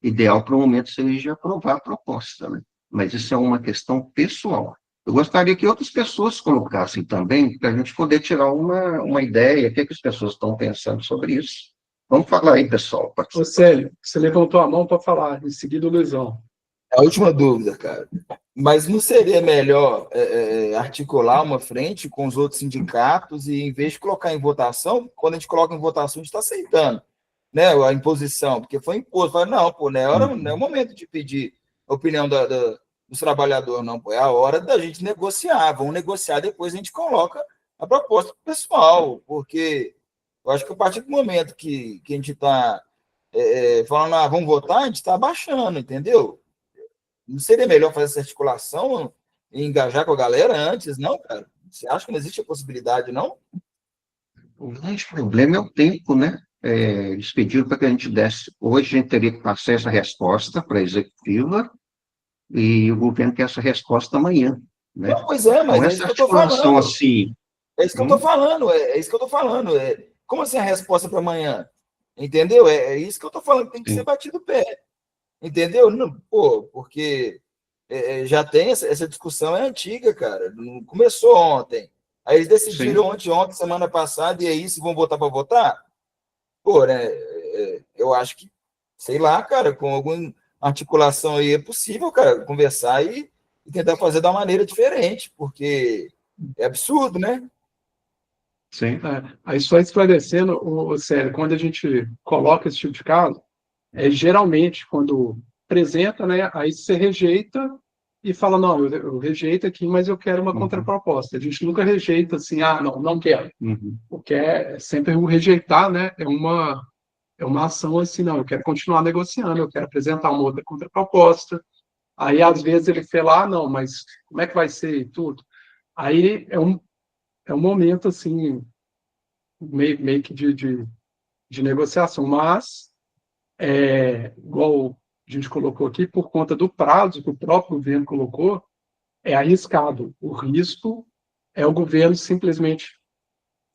ideal para o momento seja aprovar a proposta, né? Mas isso é uma questão pessoal. Eu gostaria que outras pessoas colocassem também, para a gente poder tirar uma ideia, o que, que as pessoas estão pensando sobre isso. Vamos falar aí, pessoal. Ô, Célio, você levantou a mão para falar, em seguida o Luizão. A última dúvida, cara. Mas não seria melhor articular uma frente com os outros sindicatos e, em vez de colocar em votação, quando a gente coloca em votação, a gente está aceitando, né, a imposição, porque foi imposto. Fala, não, pô, não é o momento de pedir a opinião dos trabalhadores, não, pô, é a hora da gente negociar. Vamos negociar, depois a gente coloca a proposta para o pessoal, porque eu acho que a partir do momento que a gente está falando, vamos votar, a gente está abaixando, entendeu? Não seria melhor fazer essa articulação e engajar com a galera antes, não, cara? Você acha que não existe a possibilidade, não? O grande problema é o tempo, né? Eles pediram para que a gente desse. Hoje a gente teria que passar essa resposta para a executiva e o governo quer essa resposta amanhã, né? Não, pois é, mas Então, é essa isso que eu estou articulação falando. assim. É isso que eu estou falando, é isso que eu estou falando. Como assim a resposta para amanhã? Entendeu? É isso que eu estou falando, tem que ser batido o pé. Entendeu? Não, pô, porque já tem essa discussão, é antiga, cara. Não começou ontem. Aí eles decidiram ontem, semana passada, e aí se vão votar para votar? Pô, né? Eu acho que, sei lá, cara, com alguma articulação aí é possível, cara, conversar e tentar fazer da maneira diferente, porque é absurdo, né? Sim. Aí só esclarecendo, Célio, quando a gente coloca esse tipo de caso, geralmente, quando apresenta, né, aí você rejeita e fala, não, eu rejeito aqui, mas eu quero uma contraproposta. A gente nunca rejeita assim, não quero. O que é sempre o rejeitar, né, é uma ação assim, não, eu quero continuar negociando, eu quero apresentar uma outra contraproposta. Aí, às vezes, ele fala, não, mas como é que vai ser e tudo? Aí é um momento, assim, meio que de negociação, mas igual a gente colocou aqui, por conta do prazo que o próprio governo colocou, é arriscado. O risco é o governo simplesmente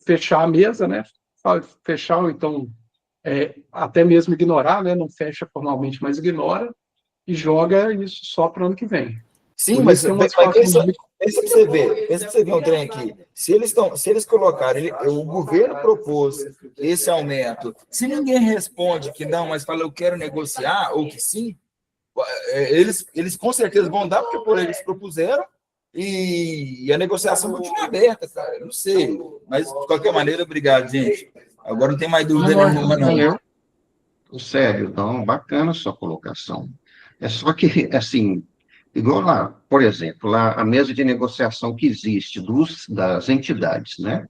fechar a mesa, né? Fechar, ou então, até mesmo ignorar, né? Não fecha formalmente, mas ignora, e joga isso só para o ano que vem. Sim, Por mas isso tem uma pensa situação muito... pensa que você vê um trem aqui. Se eles colocarem, o governo propôs esse aumento, se ninguém responde que não, mas fala eu quero negociar, ou que sim, eles com certeza vão dar, porque por eles propuseram, e a negociação continua aberta, cara. Eu não sei, mas de qualquer maneira, obrigado, gente. Agora não tem mais dúvida nenhuma, não. Sério, não, bacana a sua colocação. É só que, assim, igual lá, por exemplo, lá a mesa de negociação que existe das entidades, né?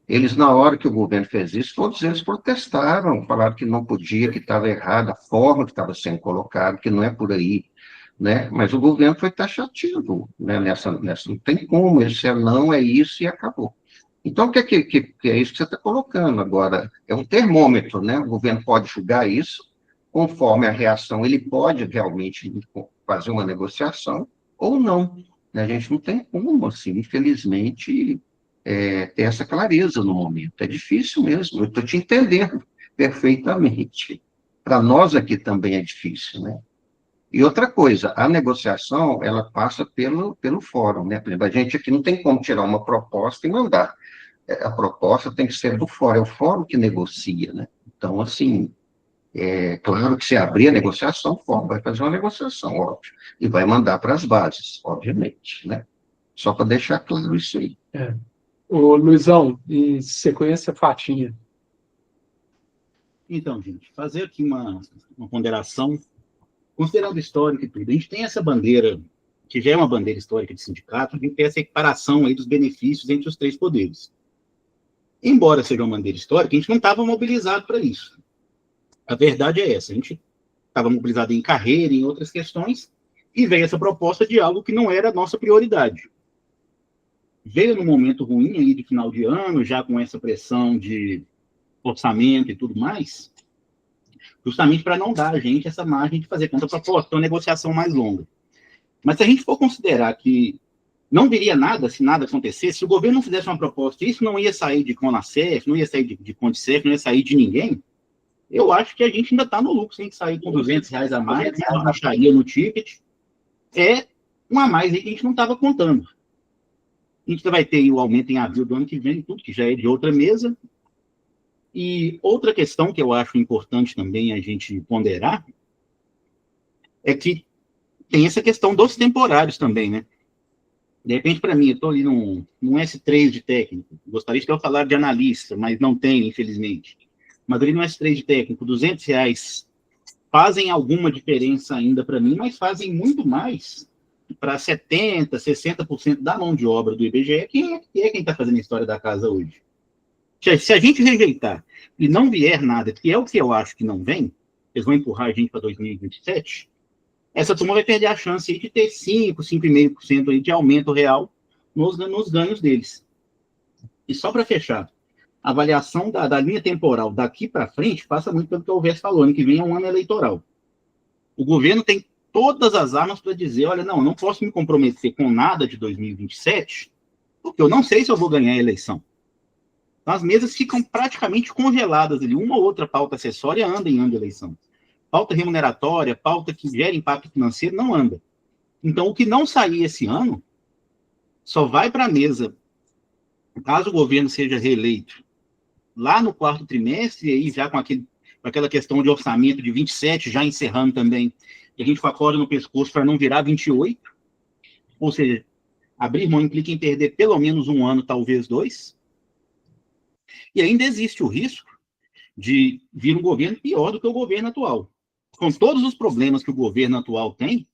Eles, na hora que o governo fez isso, todos eles protestaram, falaram que não podia, que estava errada a forma que estava sendo colocado, que não é por aí, né? Mas o governo foi taxativo, né? Nessa, não tem como, ele disse, não, é isso e acabou. Então, o que é isso que você está colocando agora? É um termômetro, né? O governo pode julgar isso, conforme a reação, ele pode realmente fazer uma negociação ou não. Né? A gente não tem como, assim, infelizmente, ter essa clareza no momento. É difícil mesmo, eu estou te entendendo perfeitamente. Para nós aqui também é difícil, né? E outra coisa, a negociação, ela passa pelo fórum, né? Por exemplo, a gente aqui não tem como tirar uma proposta e mandar. A proposta tem que ser do fórum, é o fórum que negocia, né? Então, assim, é claro que se abrir a negociação, o fórum vai fazer uma negociação, óbvio, e vai mandar para as bases, obviamente, né? Só para deixar claro isso aí. Ô, Luizão, em sequência, Fatinha. Então, gente, fazer aqui uma ponderação, considerando o histórico e tudo. A gente tem essa bandeira, que já é uma bandeira histórica de sindicato, a gente tem essa equiparação aí dos benefícios entre os três poderes. Embora seja uma bandeira histórica, a gente não estava mobilizado para isso. A verdade é essa, a gente estava mobilizado em carreira, em outras questões, e veio essa proposta de algo que não era a nossa prioridade. Veio num momento ruim aí de final de ano, já com essa pressão de orçamento e tudo mais, justamente para não dar a gente essa margem de fazer contra-proposta, uma negociação mais longa. Mas se a gente for considerar que não viria nada se nada acontecesse, se o governo não fizesse uma proposta, isso não ia sair de Conacef, não ia sair de Condicef, não ia sair de ninguém, eu acho que a gente ainda está no lucro, sem sair com R$200 a mais, a baixaria no ticket, é um a mais aí que a gente não estava contando. A gente vai ter o aumento em abril do ano que vem, tudo que já é de outra mesa. E outra questão que eu acho importante também a gente ponderar é que tem essa questão dos temporários também, né? De repente, para mim, eu estou ali num S3 de técnico, gostaria de ter falado de analista, mas não tem, infelizmente. Mas ali no S3 de técnico, R$200 fazem alguma diferença ainda para mim, mas fazem muito mais para 70%, 60% da mão de obra do IBGE, que é quem está fazendo a história da casa hoje. Se a gente rejeitar e não vier nada, que é o que eu acho que não vem, eles vão empurrar a gente para 2027, essa turma vai perder a chance de ter 5,5% de aumento real nos ganhos deles. E só para fechar, a avaliação da linha temporal daqui para frente passa muito pelo que o Alves falou, ano que vem é um ano eleitoral. O governo tem todas as armas para dizer, olha, não posso me comprometer com nada de 2027, porque eu não sei se eu vou ganhar a eleição. Então, as mesas ficam praticamente congeladas ali, uma ou outra pauta acessória anda em ano de eleição. Pauta remuneratória, pauta que gera impacto financeiro, não anda. Então, o que não sair esse ano, só vai para a mesa, caso o governo seja reeleito, lá no quarto trimestre, e aí já com aquela questão de orçamento de 27, já encerrando também, e a gente com a corda no pescoço para não virar 28, ou seja, abrir mão implica em perder pelo menos um ano, talvez 2, e ainda existe o risco de vir um governo pior do que o governo atual. Com todos os problemas que o governo atual tem,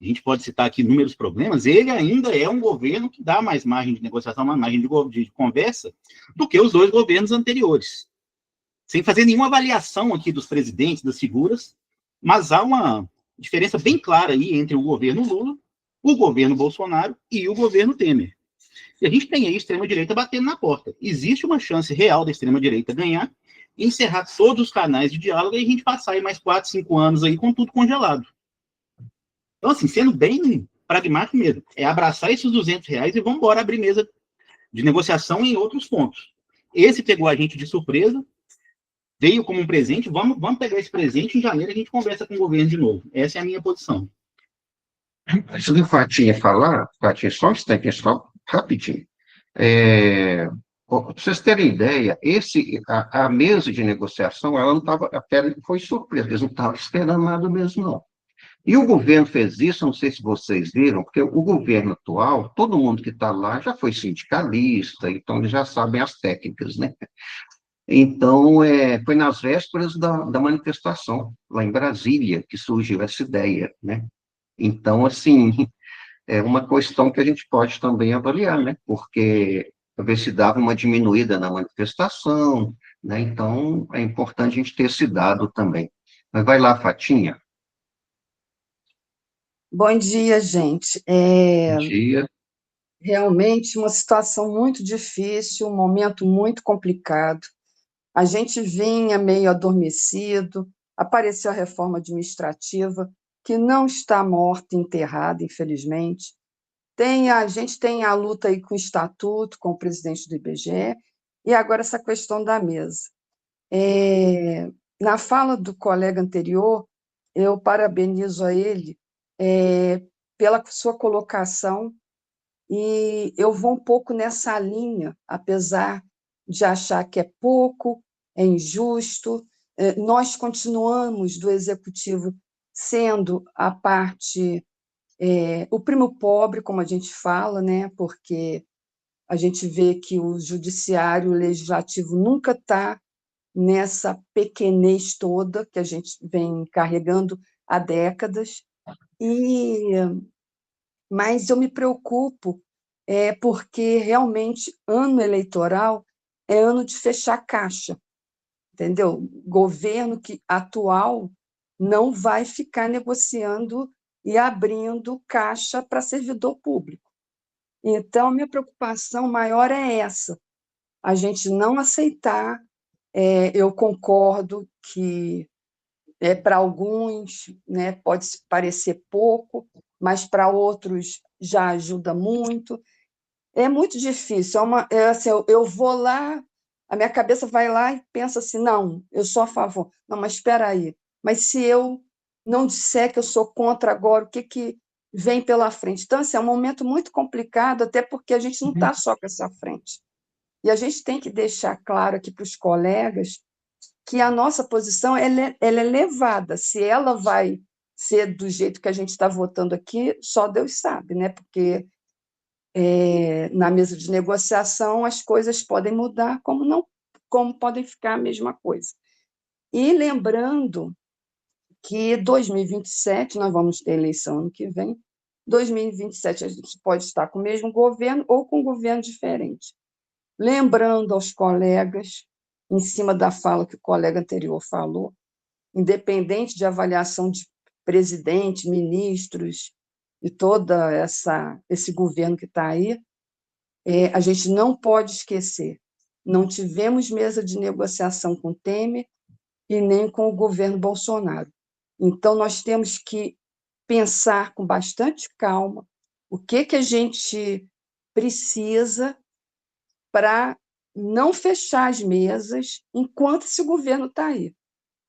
a gente pode citar aqui inúmeros problemas, ele ainda é um governo que dá mais margem de negociação, mais margem de conversa, do que os dois governos anteriores. Sem fazer nenhuma avaliação aqui dos presidentes, das figuras, mas há uma diferença bem clara aí entre o governo Lula, o governo Bolsonaro e o governo Temer. E a gente tem aí a extrema-direita batendo na porta. Existe uma chance real da extrema-direita ganhar, encerrar todos os canais de diálogo e a gente passar aí mais 4, 5 anos aí com tudo congelado. Então, assim, sendo bem pragmático mesmo, é abraçar esses R$ 200 e vamos embora abrir mesa de negociação em outros pontos. Esse pegou a gente de surpresa, veio como um presente, vamos pegar esse presente, em janeiro a gente conversa com o governo de novo. Essa é a minha posição. Antes do Fatinha falar, Fatinha, só um instante, só rapidinho. Para vocês terem ideia, a mesa de negociação, ela não estava, até foi surpresa, eles não estavam esperando nada mesmo, não. E o governo fez isso, não sei se vocês viram, porque o governo atual, todo mundo que está lá já foi sindicalista, então eles já sabem as técnicas, né? Então, foi nas vésperas da manifestação, lá em Brasília, que surgiu essa ideia, né? Então, assim, é uma questão que a gente pode também avaliar, né? Porque ver se dava uma diminuída na manifestação, né? Então, é importante a gente ter esse dado também. Mas vai lá, Fatinha. Bom dia, gente. Bom dia. Realmente uma situação muito difícil, um momento muito complicado. A gente vinha meio adormecido, apareceu a reforma administrativa, que não está morta, enterrada, infelizmente. A gente tem a luta aí com o Estatuto, com o presidente do IBGE, e agora essa questão da mesa. Na fala do colega anterior, eu parabenizo a ele pela sua colocação, e eu vou um pouco nessa linha, apesar de achar que é pouco, é injusto. Nós continuamos do Executivo sendo a parte, o primo pobre, como a gente fala, né? Porque a gente vê que o Judiciário, o Legislativo nunca está nessa pequenez toda que a gente vem carregando há décadas. Mas eu me preocupo porque realmente ano eleitoral é ano de fechar caixa, entendeu? O governo atual não vai ficar negociando e abrindo caixa para servidor público. Então, minha preocupação maior é essa, a gente não aceitar. Eu concordo que para alguns, né, pode parecer pouco, mas para outros já ajuda muito. É muito difícil. Assim, eu vou lá, a minha cabeça vai lá e pensa assim, não, eu sou a favor. Não, mas espera aí. Mas se eu não disser que eu sou contra agora, o que vem pela frente? Então, assim, é um momento muito complicado, até porque a gente não está só com essa frente. E a gente tem que deixar claro aqui para os colegas que a nossa posição ela é levada. Se ela vai ser do jeito que a gente está votando aqui, só Deus sabe, né? Porque na mesa de negociação as coisas podem mudar, como podem ficar a mesma coisa. E lembrando que 2027, nós vamos ter eleição ano que vem, 2027 a gente pode estar com o mesmo governo ou com um governo diferente. Lembrando aos colegas, em cima da fala que o colega anterior falou, independente de avaliação de presidente, ministros e todo esse governo que está aí, a gente não pode esquecer, não tivemos mesa de negociação com o Temer e nem com o governo Bolsonaro. Então, nós temos que pensar com bastante calma o que a gente precisa para não fechar as mesas enquanto esse governo está aí.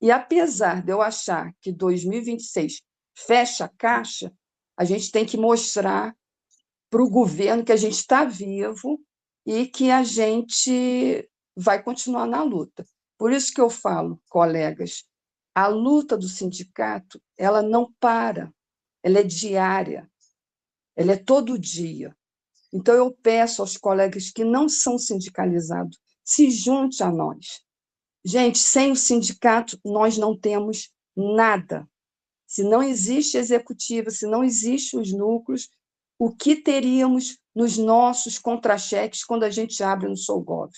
E apesar de eu achar que 2026 fecha a caixa, a gente tem que mostrar para o governo que a gente está vivo e que a gente vai continuar na luta. Por isso que eu falo, colegas, a luta do sindicato ela não para, ela é diária, ela é todo dia. Então, eu peço aos colegas que não são sindicalizados, se junte a nós. Gente, sem o sindicato, nós não temos nada. Se não existe executiva, se não existem os núcleos, o que teríamos nos nossos contra-cheques quando a gente abre no Solgov?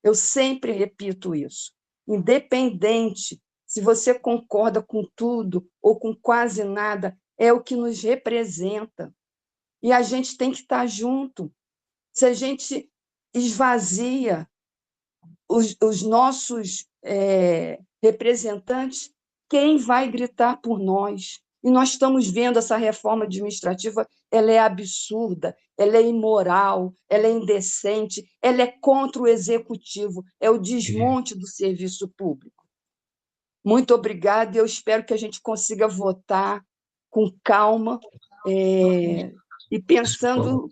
Eu sempre repito isso. Independente se você concorda com tudo ou com quase nada, é o que nos representa. E a gente tem que estar junto. Se a gente esvazia os nossos representantes, quem vai gritar por nós? E nós estamos vendo essa reforma administrativa, ela é absurda, ela é imoral, ela é indecente, ela é contra o executivo, é o desmonte do serviço público. Muito obrigada, e eu espero que a gente consiga votar com calma e pensando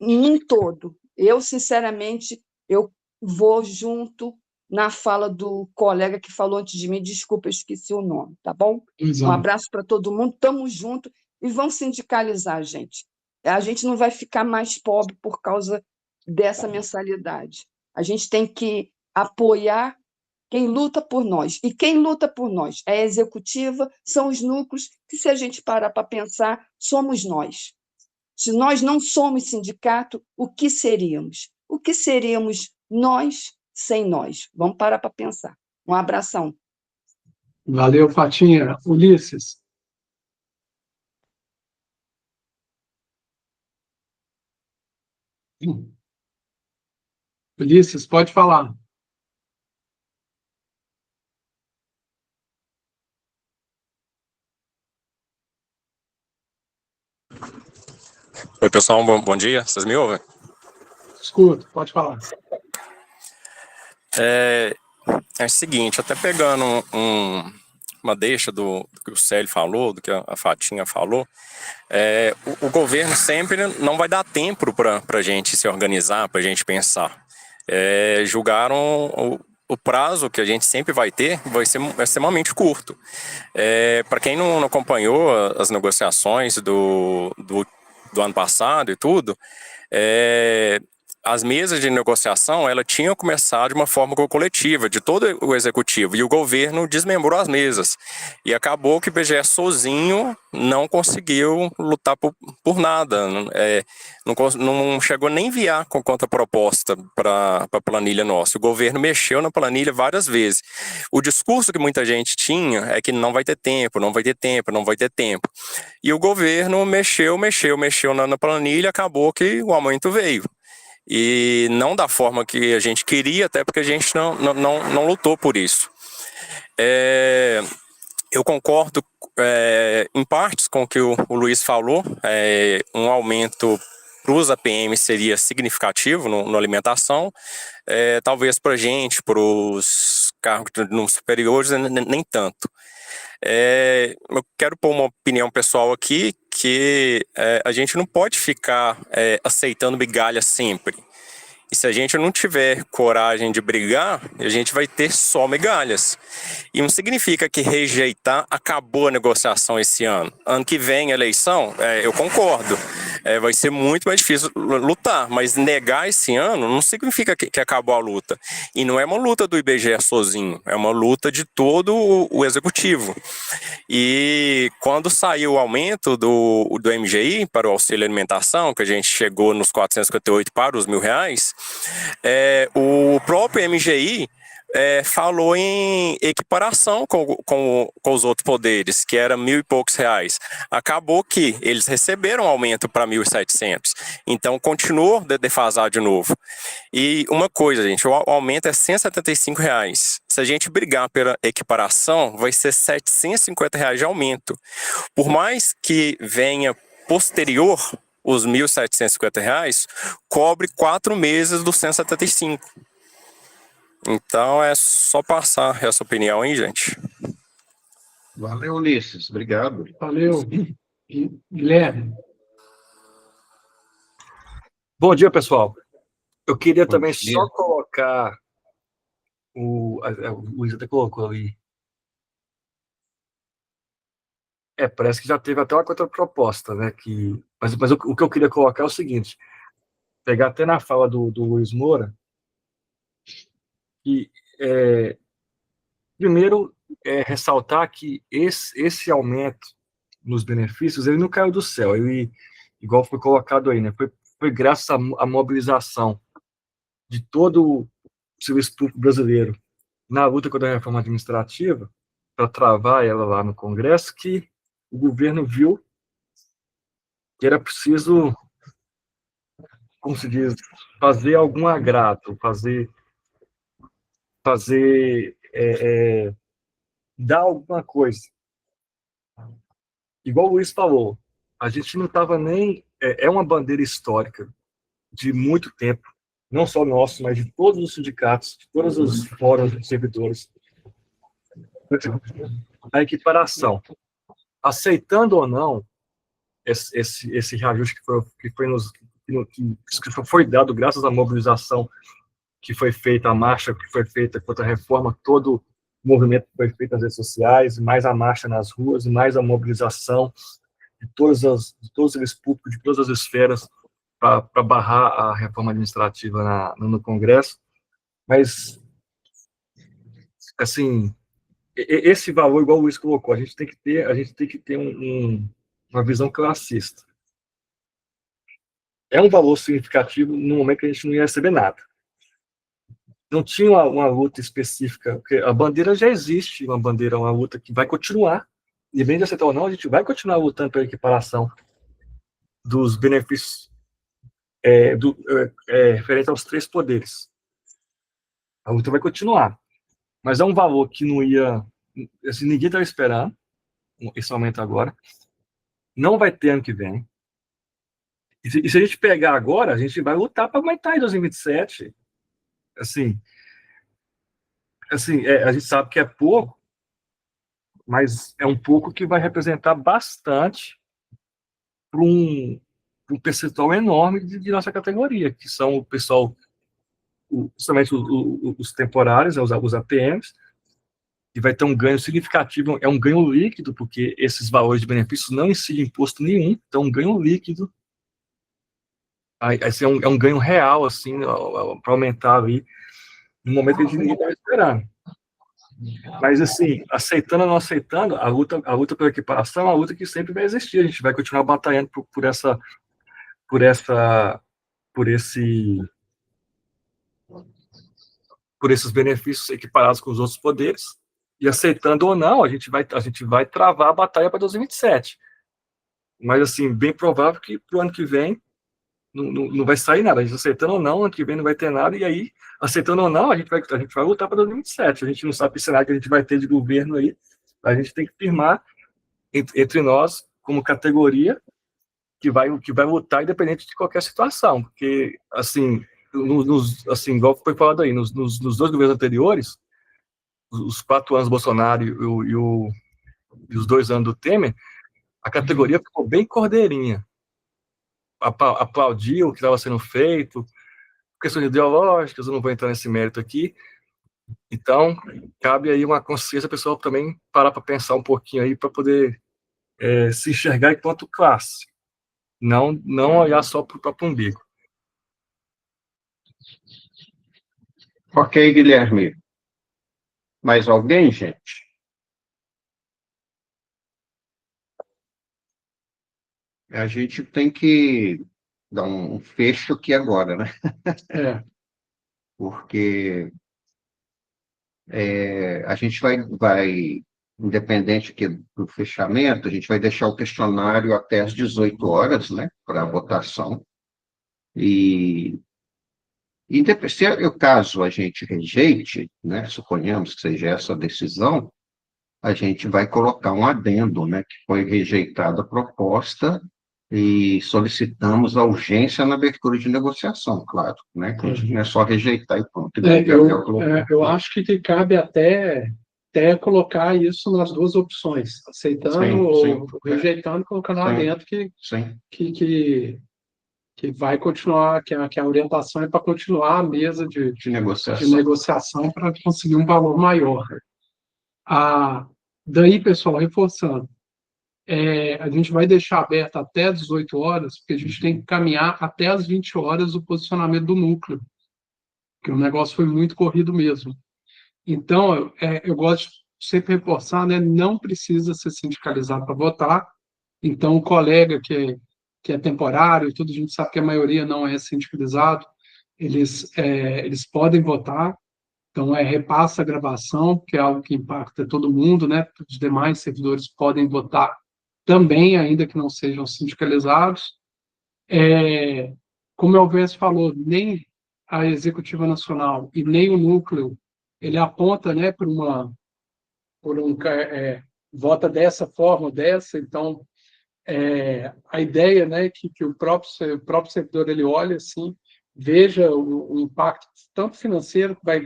num todo. Eu, sinceramente, eu vou junto na fala do colega que falou antes de mim, desculpa, eu esqueci o nome, tá bom? Um abraço para todo mundo, estamos juntos e vamos sindicalizar, gente. A gente não vai ficar mais pobre por causa dessa mensalidade. A gente tem que apoiar quem luta por nós. E quem luta por nós é a executiva, são os núcleos, que, se a gente parar para pensar, somos nós. Se nós não somos sindicato, o que seríamos? O que seríamos nós sem nós? Vamos parar para pensar. Um abração. Valeu, Fatinha. Ulisses. Ulisses, pode falar. Oi, pessoal, bom dia. Vocês me ouvem? Escuto, pode falar. É o seguinte, até pegando uma deixa do que o Célio falou, do que a Fatinha falou, o governo sempre não vai dar tempo para a gente se organizar, para a gente pensar. Julgaram o prazo que a gente sempre vai ter vai ser extremamente curto. Para quem não acompanhou as negociações do ano passado e tudo, as mesas de negociação, ela tinha começado de uma forma coletiva, de todo o executivo, e o governo desmembrou as mesas. E acabou que o IBGE sozinho não conseguiu lutar por nada. Não chegou nem enviar com contraproposta para a planilha nossa. O governo mexeu na planilha várias vezes. O discurso que muita gente tinha é que não vai ter tempo, não vai ter tempo, não vai ter tempo. E o governo mexeu na planilha, acabou que o aumento veio. E não da forma que a gente queria, até porque a gente não lutou por isso. Eu concordo em partes com o que o Luiz falou. Um aumento para os APM seria significativo na alimentação, talvez para a gente, para os cargos superiores, nem tanto. Eu quero pôr uma opinião pessoal aqui, que a gente não pode ficar aceitando migalha sempre. E se a gente não tiver coragem de brigar, a gente vai ter só migalhas. E não significa que rejeitar acabou a negociação esse ano. Ano que vem, eleição, eu concordo. Vai ser muito mais difícil lutar, mas negar esse ano não significa que acabou a luta. E não é uma luta do IBGE sozinho, é uma luta de todo o executivo. E quando saiu o aumento do MGI para o auxílio alimentação, que a gente chegou nos 458 para os R$1.000, o próprio MGI falou em equiparação com os outros poderes, que era R$1.000 e poucos. Acabou que eles receberam aumento para 1.700, então continuou defasado de novo. E uma coisa, gente, o aumento é R$175. Se a gente brigar pela equiparação, vai ser R$750 de aumento. Por mais que venha posterior, os R$1.750 cobre 4 meses dos 175. Então é só passar essa opinião aí, gente. Valeu, Ulisses. Obrigado. Valeu. Guilherme. Bom dia, pessoal. Eu queria Bom também dia. só colocar o Luiz até colocou ali. Parece que já teve até uma contraproposta, né? Mas o que eu queria colocar é o seguinte: pegar até na fala do Luiz Moura, que primeiro ressaltar que esse aumento nos benefícios ele não caiu do céu, ele, igual foi colocado aí, né? Foi graças à mobilização de todo o serviço público brasileiro na luta contra a reforma administrativa, para travar ela lá no Congresso, que o governo viu que era preciso, como se diz, fazer algum agrado, fazer fazer, dar alguma coisa. Igual o Luiz falou, a gente não estava nem... É uma bandeira histórica de muito tempo, não só nosso, mas de todos os sindicatos, de todos os fóruns de servidores. A equiparação. Aceitando ou não esse reajuste que foi dado graças à mobilização que foi feita, a marcha que foi feita contra a reforma, todo o movimento que foi feito nas redes sociais, mais a marcha nas ruas, mais a mobilização de todos os serviços públicos, de todas as esferas, para barrar a reforma administrativa no Congresso. Mas, assim, esse valor, igual o Luiz colocou, a gente tem que ter uma visão classista. É um valor significativo no momento que a gente não ia receber nada. Não tinha uma luta específica, porque a bandeira já existe, uma luta que vai continuar, independente de aceitar ou não, a gente vai continuar lutando pela equiparação dos benefícios referente aos 3 poderes. A luta vai continuar, mas é um valor que não ia, assim, ninguém estava esperando, esse aumento agora, não vai ter ano que vem, e se a gente pegar agora, a gente vai lutar para aumentar em 2027, assim, a gente sabe que é pouco, mas é um pouco que vai representar bastante para um percentual enorme de nossa categoria, que são o pessoal, principalmente os temporários, os APMs, e vai ter um ganho significativo, é um ganho líquido, porque esses valores de benefícios não incidem imposto nenhum, então um ganho líquido, assim, é um ganho real, assim, para aumentar ali, no momento que a gente ninguém estava esperando. Mas, assim, aceitando ou não aceitando, a luta pela equiparação é uma luta que sempre vai existir, a gente vai continuar batalhando por esses benefícios equiparados com os outros poderes, e aceitando ou não, a gente vai travar a batalha para 2027. Mas, assim, bem provável que para o ano que vem não vai sair nada. A gente aceitando ou não, ano que vem não vai ter nada, e aí, aceitando ou não, a gente vai lutar para 2027. A gente não sabe que cenário que a gente vai ter de governo aí, a gente tem que firmar entre nós, como categoria, que vai lutar independente de qualquer situação. Porque, assim, igual foi falado aí, nos 2 governos anteriores, os 4 anos do Bolsonaro e os 2 anos do Temer, a categoria ficou bem cordeirinha. Aplaudiu o que estava sendo feito, questões ideológicas, eu não vou entrar nesse mérito aqui. Então, cabe aí uma consciência pessoal também parar para pensar um pouquinho aí, para poder se enxergar enquanto classe, não olhar só para o próprio umbigo. Ok, Guilherme. Mais alguém, gente? A gente tem que dar um fecho aqui agora, né? Porque a gente vai, independente aqui do fechamento, a gente vai deixar o questionário até às 18 horas, né, para a votação. E se caso a gente rejeite, né, suponhamos que seja essa a decisão, a gente vai colocar um adendo, né, que foi rejeitada a proposta e solicitamos a urgência na abertura de negociação, claro, né, que a gente não é só rejeitar e pronto. Eu acho que cabe até colocar isso nas 2 opções, aceitando ou rejeitando, colocando lá dentro que vai continuar, que a orientação é para continuar a mesa de negociação para conseguir um valor maior. Daí, pessoal, reforçando, a gente vai deixar aberto até às 18 horas, porque a gente tem que caminhar até às 20 horas o posicionamento do núcleo, porque o negócio foi muito corrido mesmo. Então, eu gosto de sempre reforçar, né, não precisa ser sindicalizado para votar. Então, o colega que é temporário, tudo, a gente sabe que a maioria não é sindicalizado, eles podem votar. Então, repassa a gravação, que é algo que impacta todo mundo, né? Os demais servidores podem votar também, ainda que não sejam sindicalizados. Como o Elvis falou, nem a Executiva Nacional e nem o núcleo, ele aponta, né, vota dessa forma, dessa, então a ideia, né, que o próprio servidor ele olha assim, veja o impacto tanto financeiro que vai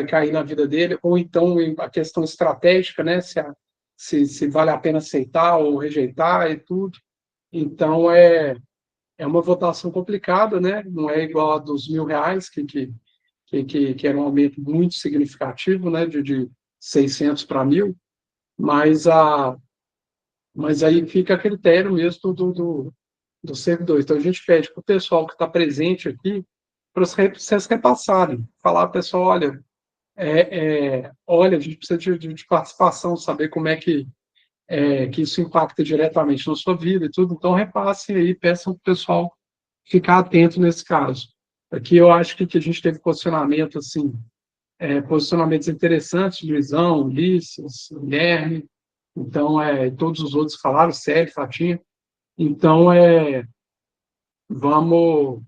cair na vida dele, ou então a questão estratégica, né, se vale a pena aceitar ou rejeitar e tudo. Então, é uma votação complicada, né? Não é igual a dos R$ 1.000, que era um aumento muito significativo, né? De 600 para 1.000, mas, mas aí fica a critério mesmo do servidor. Então, a gente pede para o pessoal que está presente aqui, para vocês repassarem, falar, pessoal, olha, a gente precisa de participação, saber como é que isso impacta diretamente na sua vida e tudo. Então, repassem aí, peçam para o pessoal ficar atento nesse caso. Aqui eu acho que a gente teve posicionamento, assim, posicionamentos interessantes, Luizão, Ulisses, Guilherme, então, todos os outros falaram, Célio, Fatinha. Então, vamos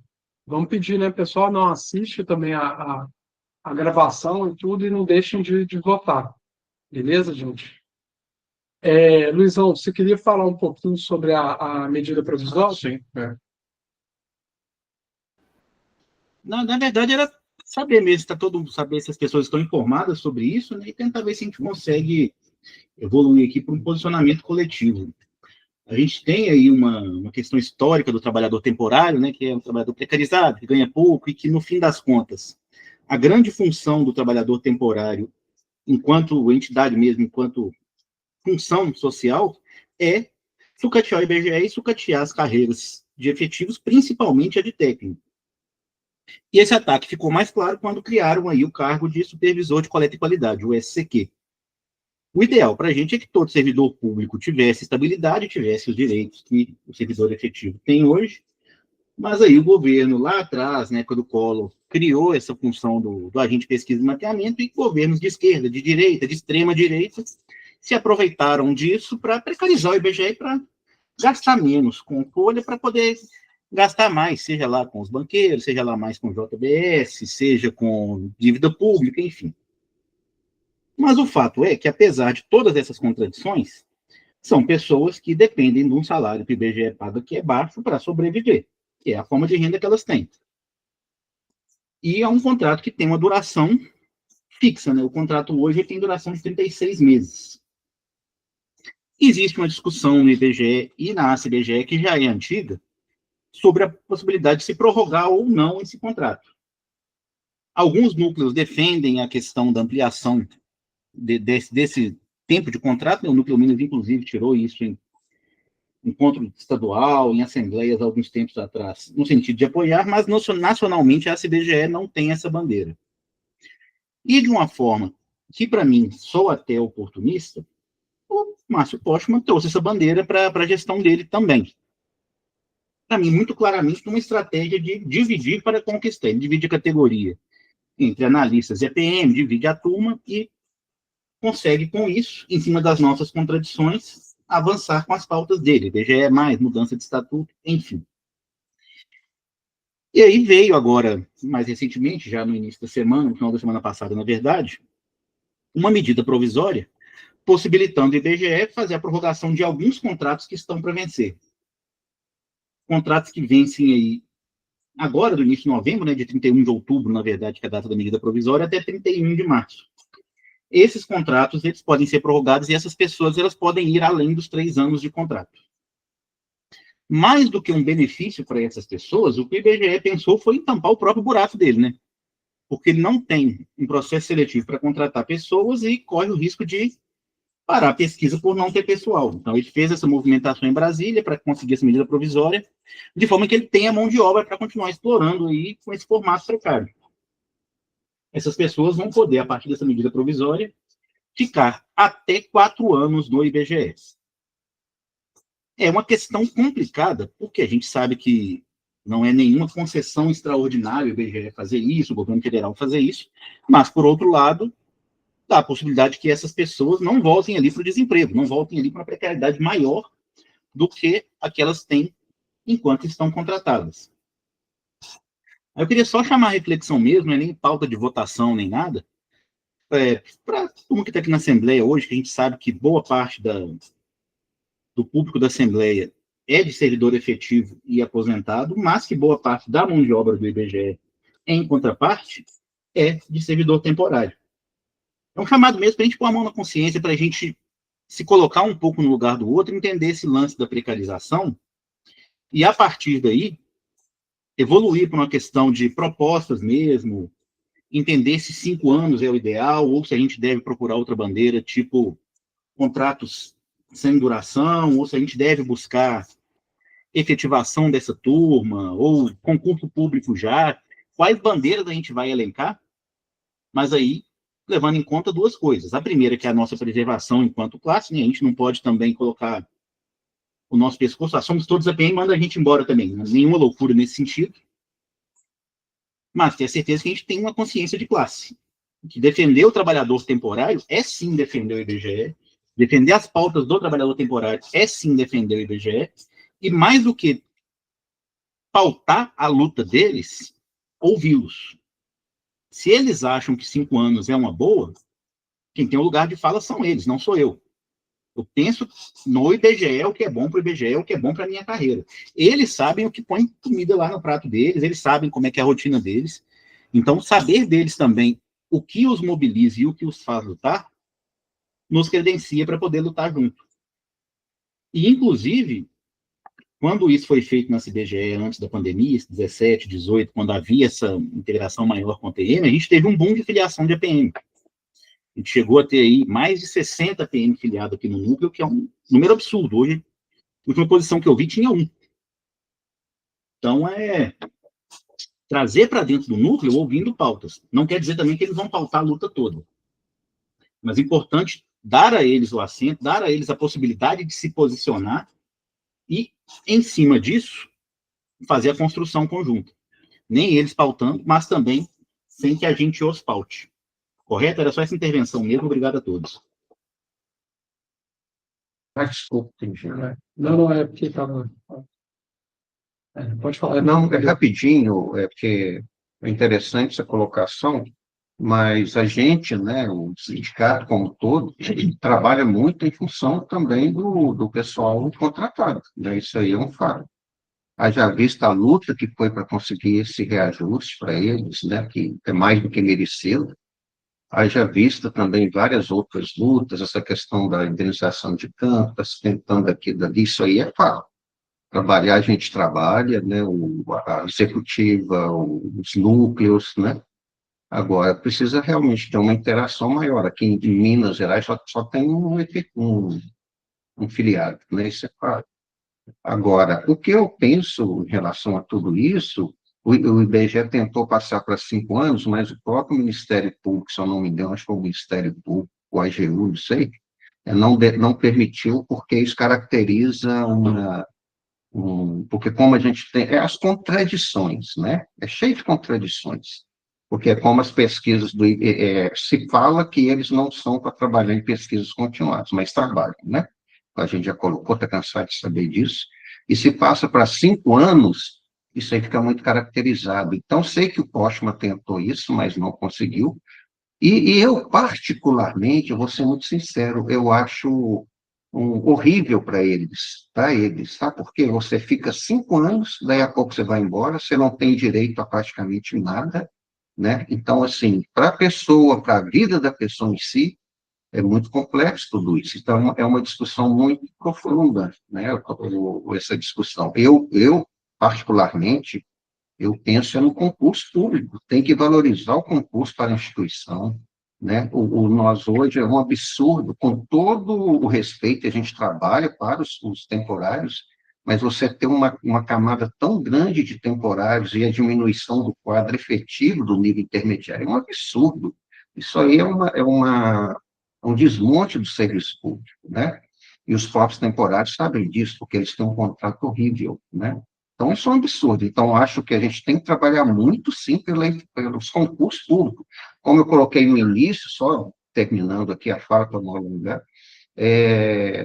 pedir, né, pessoal, não assiste também a gravação e tudo, e não deixem de votar. Beleza, gente? Luizão, você queria falar um pouquinho sobre a medida provisória? Sim. Na verdade, era saber mesmo, saber se as pessoas estão informadas sobre isso, né, e tentar ver se a gente consegue evoluir aqui para um posicionamento coletivo. A gente tem aí uma questão histórica do trabalhador temporário, né, que é um trabalhador precarizado, que ganha pouco e que, no fim das contas, a grande função do trabalhador temporário, enquanto entidade mesmo, enquanto função social, é sucatear o IBGE e sucatear as carreiras de efetivos, principalmente a de técnico. E esse ataque ficou mais claro quando criaram aí o cargo de supervisor de coleta e qualidade, o SCQ. O ideal para a gente é que todo servidor público tivesse estabilidade, tivesse os direitos que o servidor efetivo tem hoje, mas aí o governo, lá atrás, na época do Collor, criou essa função do agente de pesquisa e mapeamento, e governos de esquerda, de direita, de extrema direita, se aproveitaram disso para precarizar o IBGE e para gastar menos com folha, para poder gastar mais, seja lá com os banqueiros, seja lá mais com o JBS, seja com dívida pública, enfim. Mas o fato é que, apesar de todas essas contradições, são pessoas que dependem de um salário que o IBGE paga que é baixo para sobreviver, que é a forma de renda que elas têm. E é um contrato que tem uma duração fixa, né? O contrato hoje tem duração de 36 meses. Existe uma discussão no IBGE e na ACBGE, que já é antiga, sobre a possibilidade de se prorrogar ou não esse contrato. Alguns núcleos defendem a questão da ampliação desse tempo de contrato, né? O Núcleo Minas, inclusive, tirou isso em encontro estadual, em assembleias, há alguns tempos atrás, no sentido de apoiar, mas nacionalmente a ACBGE não tem essa bandeira. E de uma forma que, para mim, sou até oportunista, o Márcio Postman trouxe essa bandeira para a gestão dele também. Para mim, muito claramente, uma estratégia de dividir para conquistar. Ele divide a categoria entre analistas e EPM, divide a turma e consegue, com isso, em cima das nossas contradições, avançar com as pautas dele. IBGE, mudança de estatuto, enfim. E aí veio agora, mais recentemente, já no início da semana, no final da semana passada, na verdade, uma medida provisória possibilitando o IBGE fazer a prorrogação de alguns contratos que estão para vencer. Contratos que vencem aí agora, do início de novembro, né, de 31 de outubro, na verdade, que é a data da medida provisória, até 31 de março. Esses contratos, eles podem ser prorrogados e essas pessoas, elas podem ir além dos 3 anos de contrato. Mais do que um benefício para essas pessoas, o que o IBGE pensou foi em tampar o próprio buraco dele, né? Porque ele não tem um processo seletivo para contratar pessoas e corre o risco de parar a pesquisa por não ter pessoal. Então, ele fez essa movimentação em Brasília para conseguir essa medida provisória, de forma que ele tenha mão de obra para continuar explorando aí com esse formato precário. Essas pessoas vão poder, a partir dessa medida provisória, ficar até 4 anos no IBGE. É uma questão complicada, porque a gente sabe que não é nenhuma concessão extraordinária o IBGE fazer isso, o governo federal fazer isso, mas, por outro lado, dá a possibilidade que essas pessoas não voltem ali para o desemprego, não voltem ali para uma precariedade maior do que a que elas têm enquanto estão contratadas. Eu queria só chamar a reflexão mesmo, não é nem pauta de votação nem nada, para todo mundo que está aqui na Assembleia hoje, que a gente sabe que boa parte do público da Assembleia é de servidor efetivo e aposentado, mas que boa parte da mão de obra do IBGE, em contraparte, é de servidor temporário. É um chamado mesmo para a gente pôr a mão na consciência, para a gente se colocar um pouco no lugar do outro, entender esse lance da precarização, e a partir daí, evoluir para uma questão de propostas mesmo, entender se 5 anos é o ideal, ou se a gente deve procurar outra bandeira, tipo contratos sem duração, ou se a gente deve buscar efetivação dessa turma, ou concurso público já, quais bandeiras a gente vai elencar, mas aí levando em conta 2 coisas. A primeira, que é a nossa preservação enquanto classe, né? A gente não pode também colocar o nosso pescoço, somos todos a PM, manda a gente embora também, nenhuma loucura nesse sentido, mas ter certeza que a gente tem uma consciência de classe, que defender o trabalhador temporário é sim defender o IBGE, defender as pautas do trabalhador temporário é sim defender o IBGE, e mais do que pautar a luta deles, ouvi-los. Se eles acham que 5 anos é uma boa, quem tem o lugar de fala são eles, não sou eu. Eu penso no IBGE, o que é bom para o IBGE, o que é bom para a minha carreira. Eles sabem o que põe comida lá no prato deles, eles sabem como é que é a rotina deles. Então, saber deles também o que os mobiliza e o que os faz lutar, nos credencia para poder lutar junto. E, inclusive, quando isso foi feito na CBGE antes da pandemia, 17, 18, quando havia essa integração maior com a PM, a gente teve um boom de filiação de APM. A gente chegou a ter aí mais de 60 PM filiados aqui no núcleo, que é um número absurdo. Hoje, a última posição que eu vi tinha 1. Então, trazer para dentro do núcleo ouvindo pautas. Não quer dizer também que eles vão pautar a luta toda. Mas é importante dar a eles o assento, dar a eles a possibilidade de se posicionar e, em cima disso, fazer a construção conjunta. Nem eles pautando, mas também sem que a gente os paute. Correto? Era só essa intervenção mesmo. Obrigado a todos. Desculpa, entendi. Não, é porque estava... pode falar. Não, é rapidinho, porque é interessante essa colocação, mas a gente, né, o sindicato como um todo, trabalha muito em função também do pessoal contratado, né? Isso aí é um fato. Haja vista a luta que foi para conseguir esse reajuste para eles, né, que é mais do que merecido. Haja vista também várias outras lutas, essa questão da indenização de campo, está se tentando aqui e dali, isso aí é fato. Trabalhar, a gente trabalha, né, a executiva, os núcleos, né? Agora, precisa realmente ter uma interação maior. Aqui em Minas Gerais só tem um filiado, né? Isso é claro. Agora, o que eu penso em relação a tudo isso, o IBGE tentou passar para 5 anos, mas o próprio Ministério Público, se eu não me engano, acho que foi o Ministério Público, o AGU, não sei, não permitiu, porque isso caracteriza porque como a gente tem, as contradições, né? É cheio de contradições, porque é como as pesquisas se fala que eles não são para trabalhar em pesquisas continuadas, mas trabalham, né? A gente já colocou, está cansado de saber disso, e se passa para 5 anos, isso aí fica muito caracterizado. Então, sei que o Postman tentou isso, mas não conseguiu, e eu, particularmente, eu vou ser muito sincero, eu acho horrível para eles, tá? Porque você fica 5 anos, daí a pouco você vai embora, você não tem direito a praticamente nada, né? Então, assim, para a pessoa, para a vida da pessoa em si, é muito complexo tudo isso. Então, é uma discussão muito profunda, né? Essa discussão. Eu particularmente, eu penso no concurso público, tem que valorizar o concurso para a instituição, né? Nós hoje é um absurdo, com todo o respeito, a gente trabalha para os temporários, mas você ter uma camada tão grande de temporários e a diminuição do quadro efetivo do nível intermediário é um absurdo. Isso aí é um desmonte do serviço público, né? E os próprios temporários sabem disso, porque eles têm um contrato horrível, né? Então, isso é um absurdo. Então, acho que a gente tem que trabalhar muito, sim, pelos concursos públicos. Como eu coloquei no início, só terminando aqui a fala para não alongar,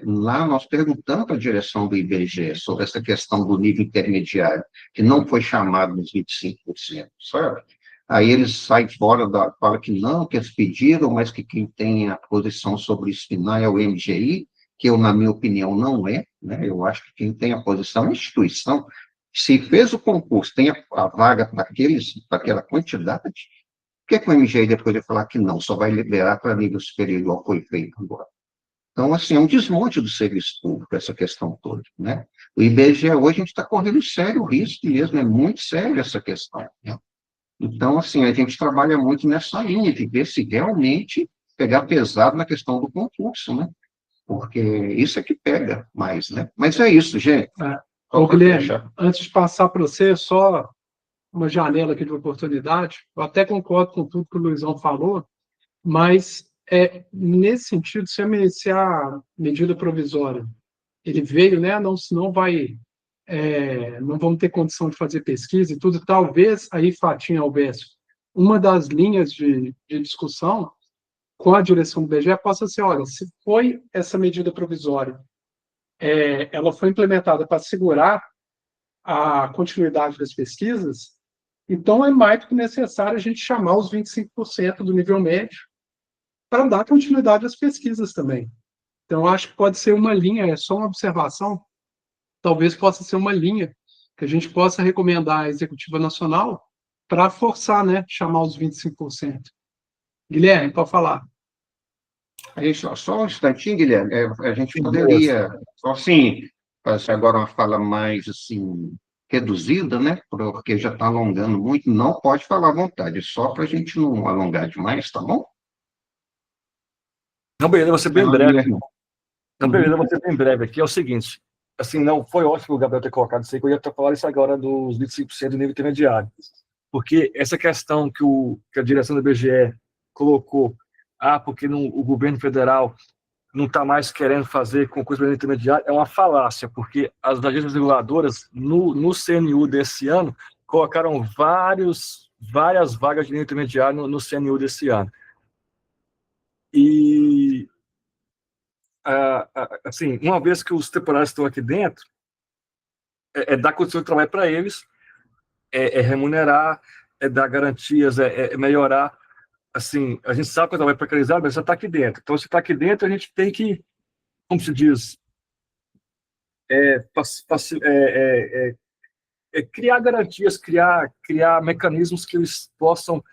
lá nós perguntamos para a direção do IBGE sobre essa questão do nível intermediário, que não foi chamado nos 25%, sabe? Aí eles saem fora, falam que não, que eles pediram, mas que quem tem a posição sobre isso final é o MGI, que eu, na minha opinião, não é, né? Eu acho que quem tem a posição é a instituição. Se fez o concurso, tem a vaga para aquela quantidade, por que o MGI depois vai falar que não, só vai liberar para nível superior, igual foi feito agora? Então, assim, é um desmonte do serviço público, essa questão toda, né? O IBGE hoje a gente está correndo sério risco mesmo, é muito sério essa questão, né? Então, assim, a gente trabalha muito nessa linha de ver se realmente pegar pesado na questão do concurso, né? Porque isso é que pega mais, né? Mas é isso, gente. Ô, Guilherme, antes de passar para você, só uma janela aqui de oportunidade. Eu até concordo com tudo que o Luizão falou, mas nesse sentido, se a medida provisória ele veio, né? Não, senão não vamos ter condição de fazer pesquisa e tudo. Talvez aí, Fatinha, Alberto, uma das linhas de discussão com a direção do IBGE possa ser, olha, se foi essa medida provisória, ela foi implementada para assegurar a continuidade das pesquisas, então é mais do que necessário a gente chamar os 25% do nível médio para dar continuidade às pesquisas também. Então, acho que pode ser uma linha, é só uma observação, talvez possa ser uma linha que a gente possa recomendar à Executiva Nacional para forçar, né, chamar os 25%. Guilherme, pode falar. Aí, só um instantinho, Guilherme, a gente poderia, só assim, fazer agora uma fala mais, assim, reduzida, né, porque já está alongando muito, não pode falar à vontade, só para a gente não alongar demais, tá bom? Não, beleza, vou ser bem breve. Não, beleza, vou ser bem breve aqui. É o seguinte, assim, não foi ótimo o Gabriel ter colocado isso aí, que eu ia falar isso agora dos 25% do nível intermediário. Porque essa questão que a direção do IBGE colocou, porque o governo federal não está mais querendo fazer concurso para nível intermediário, é uma falácia, porque as agências reguladoras, no CNU desse ano, colocaram várias vagas de nível intermediário no CNU desse ano. E, assim, uma vez que os temporários estão aqui dentro, dar condição de trabalho para eles, remunerar, dar garantias, melhorar. Assim, a gente sabe que o trabalho é precarizado, mas você está aqui dentro. Então, se está aqui dentro, a gente tem que, como se diz, criar garantias, criar mecanismos que eles possam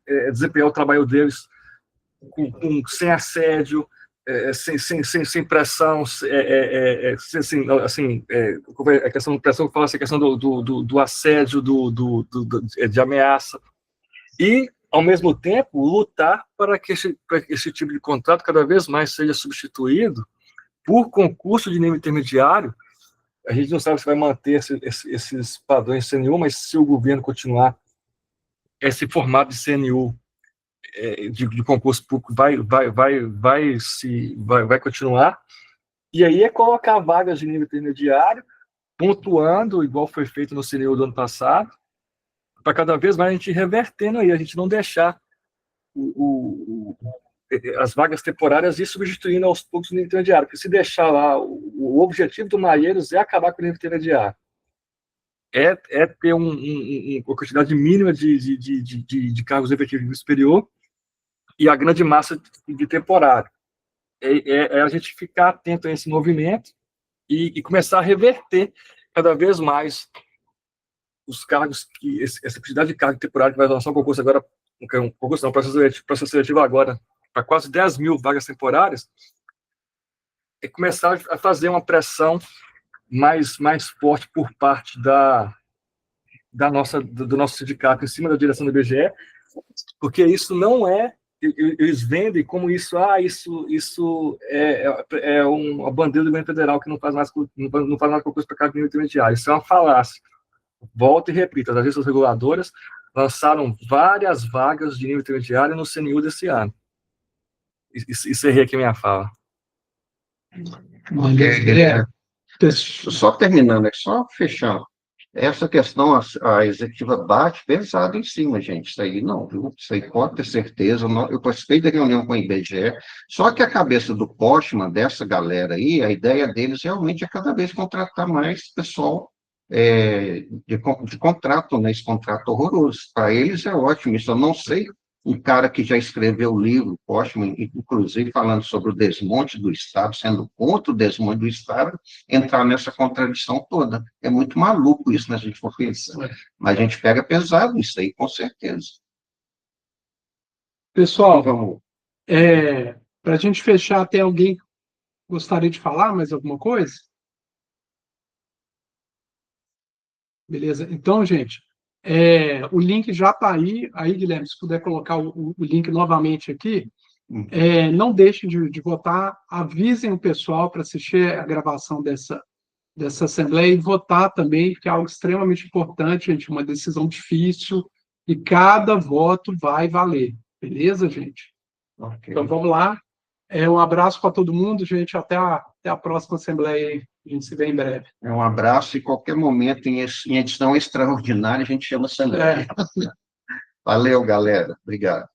desempenhar o trabalho deles sem assédio, sem pressão, a questão de pressão, fala a questão do assédio, de ameaça, e, ao mesmo tempo, lutar para que esse tipo de contrato cada vez mais seja substituído por concurso de nível intermediário. A gente não sabe se vai manter esses padrões CNU, mas se o governo continuar esse formato de CNU, de concurso público, vai continuar, e aí colocar vagas de nível intermediário, pontuando, igual foi feito no CNU do ano passado, para cada vez mais a gente revertendo aí, a gente não deixar as vagas temporárias e substituindo aos poucos o nível intermediário, porque se deixar lá, o objetivo do Maieiros é acabar com o nível intermediário, ter uma quantidade mínima de cargos efetivos de nível superior e a grande massa de temporário. A gente ficar atento a esse movimento e começar a reverter cada vez mais os cargos, essa quantidade de cargos temporários que vai lançar um concurso agora, processo seletivo agora, para quase 10 mil vagas temporárias, começar a fazer uma pressão mais forte por parte do nosso sindicato em cima da direção do IBGE, porque isso não eles vendem como isso é uma bandeira do governo federal que não faz mais concurso para cargo de nível intermediário. Isso é uma falácia. Volto e repito, as agências reguladoras lançaram várias vagas de nível intermediário no CNU desse ano. Encerrei aqui minha fala. Só terminando, só fechando. Essa questão, a executiva bate pesado em cima, gente. Isso aí não, viu? Isso aí pode ter certeza. Eu participei da reunião com o IBGE, só que a cabeça do Postman, dessa galera aí, a ideia deles realmente é cada vez contratar mais pessoal de contrato, né? Esse contrato horroroso. Para eles é ótimo. Isso eu não sei. Um cara que já escreveu um livro, ótimo, inclusive falando sobre o desmonte do Estado, sendo contra o desmonte do Estado, entrar nessa contradição toda. É muito maluco isso, né, a gente for pensar. Mas a gente pega pesado isso aí, com certeza. Pessoal, Então, vamos. para a gente fechar, tem alguém que gostaria de falar mais alguma coisa? Beleza. Então, gente, o link já está aí. Aí, Guilherme, se puder colocar o link novamente aqui. Não deixem de votar. Avisem o pessoal para assistir a gravação dessa Assembleia e votar também, que é algo extremamente importante, gente, uma decisão difícil, e cada voto vai valer. Beleza, gente? Okay. Então, vamos lá. Um abraço para todo mundo, gente. Até a próxima Assembleia aí. A gente se vê em breve. Um abraço e qualquer momento, em edição extraordinária, a gente chama Assembleia. Valeu, galera. Obrigado.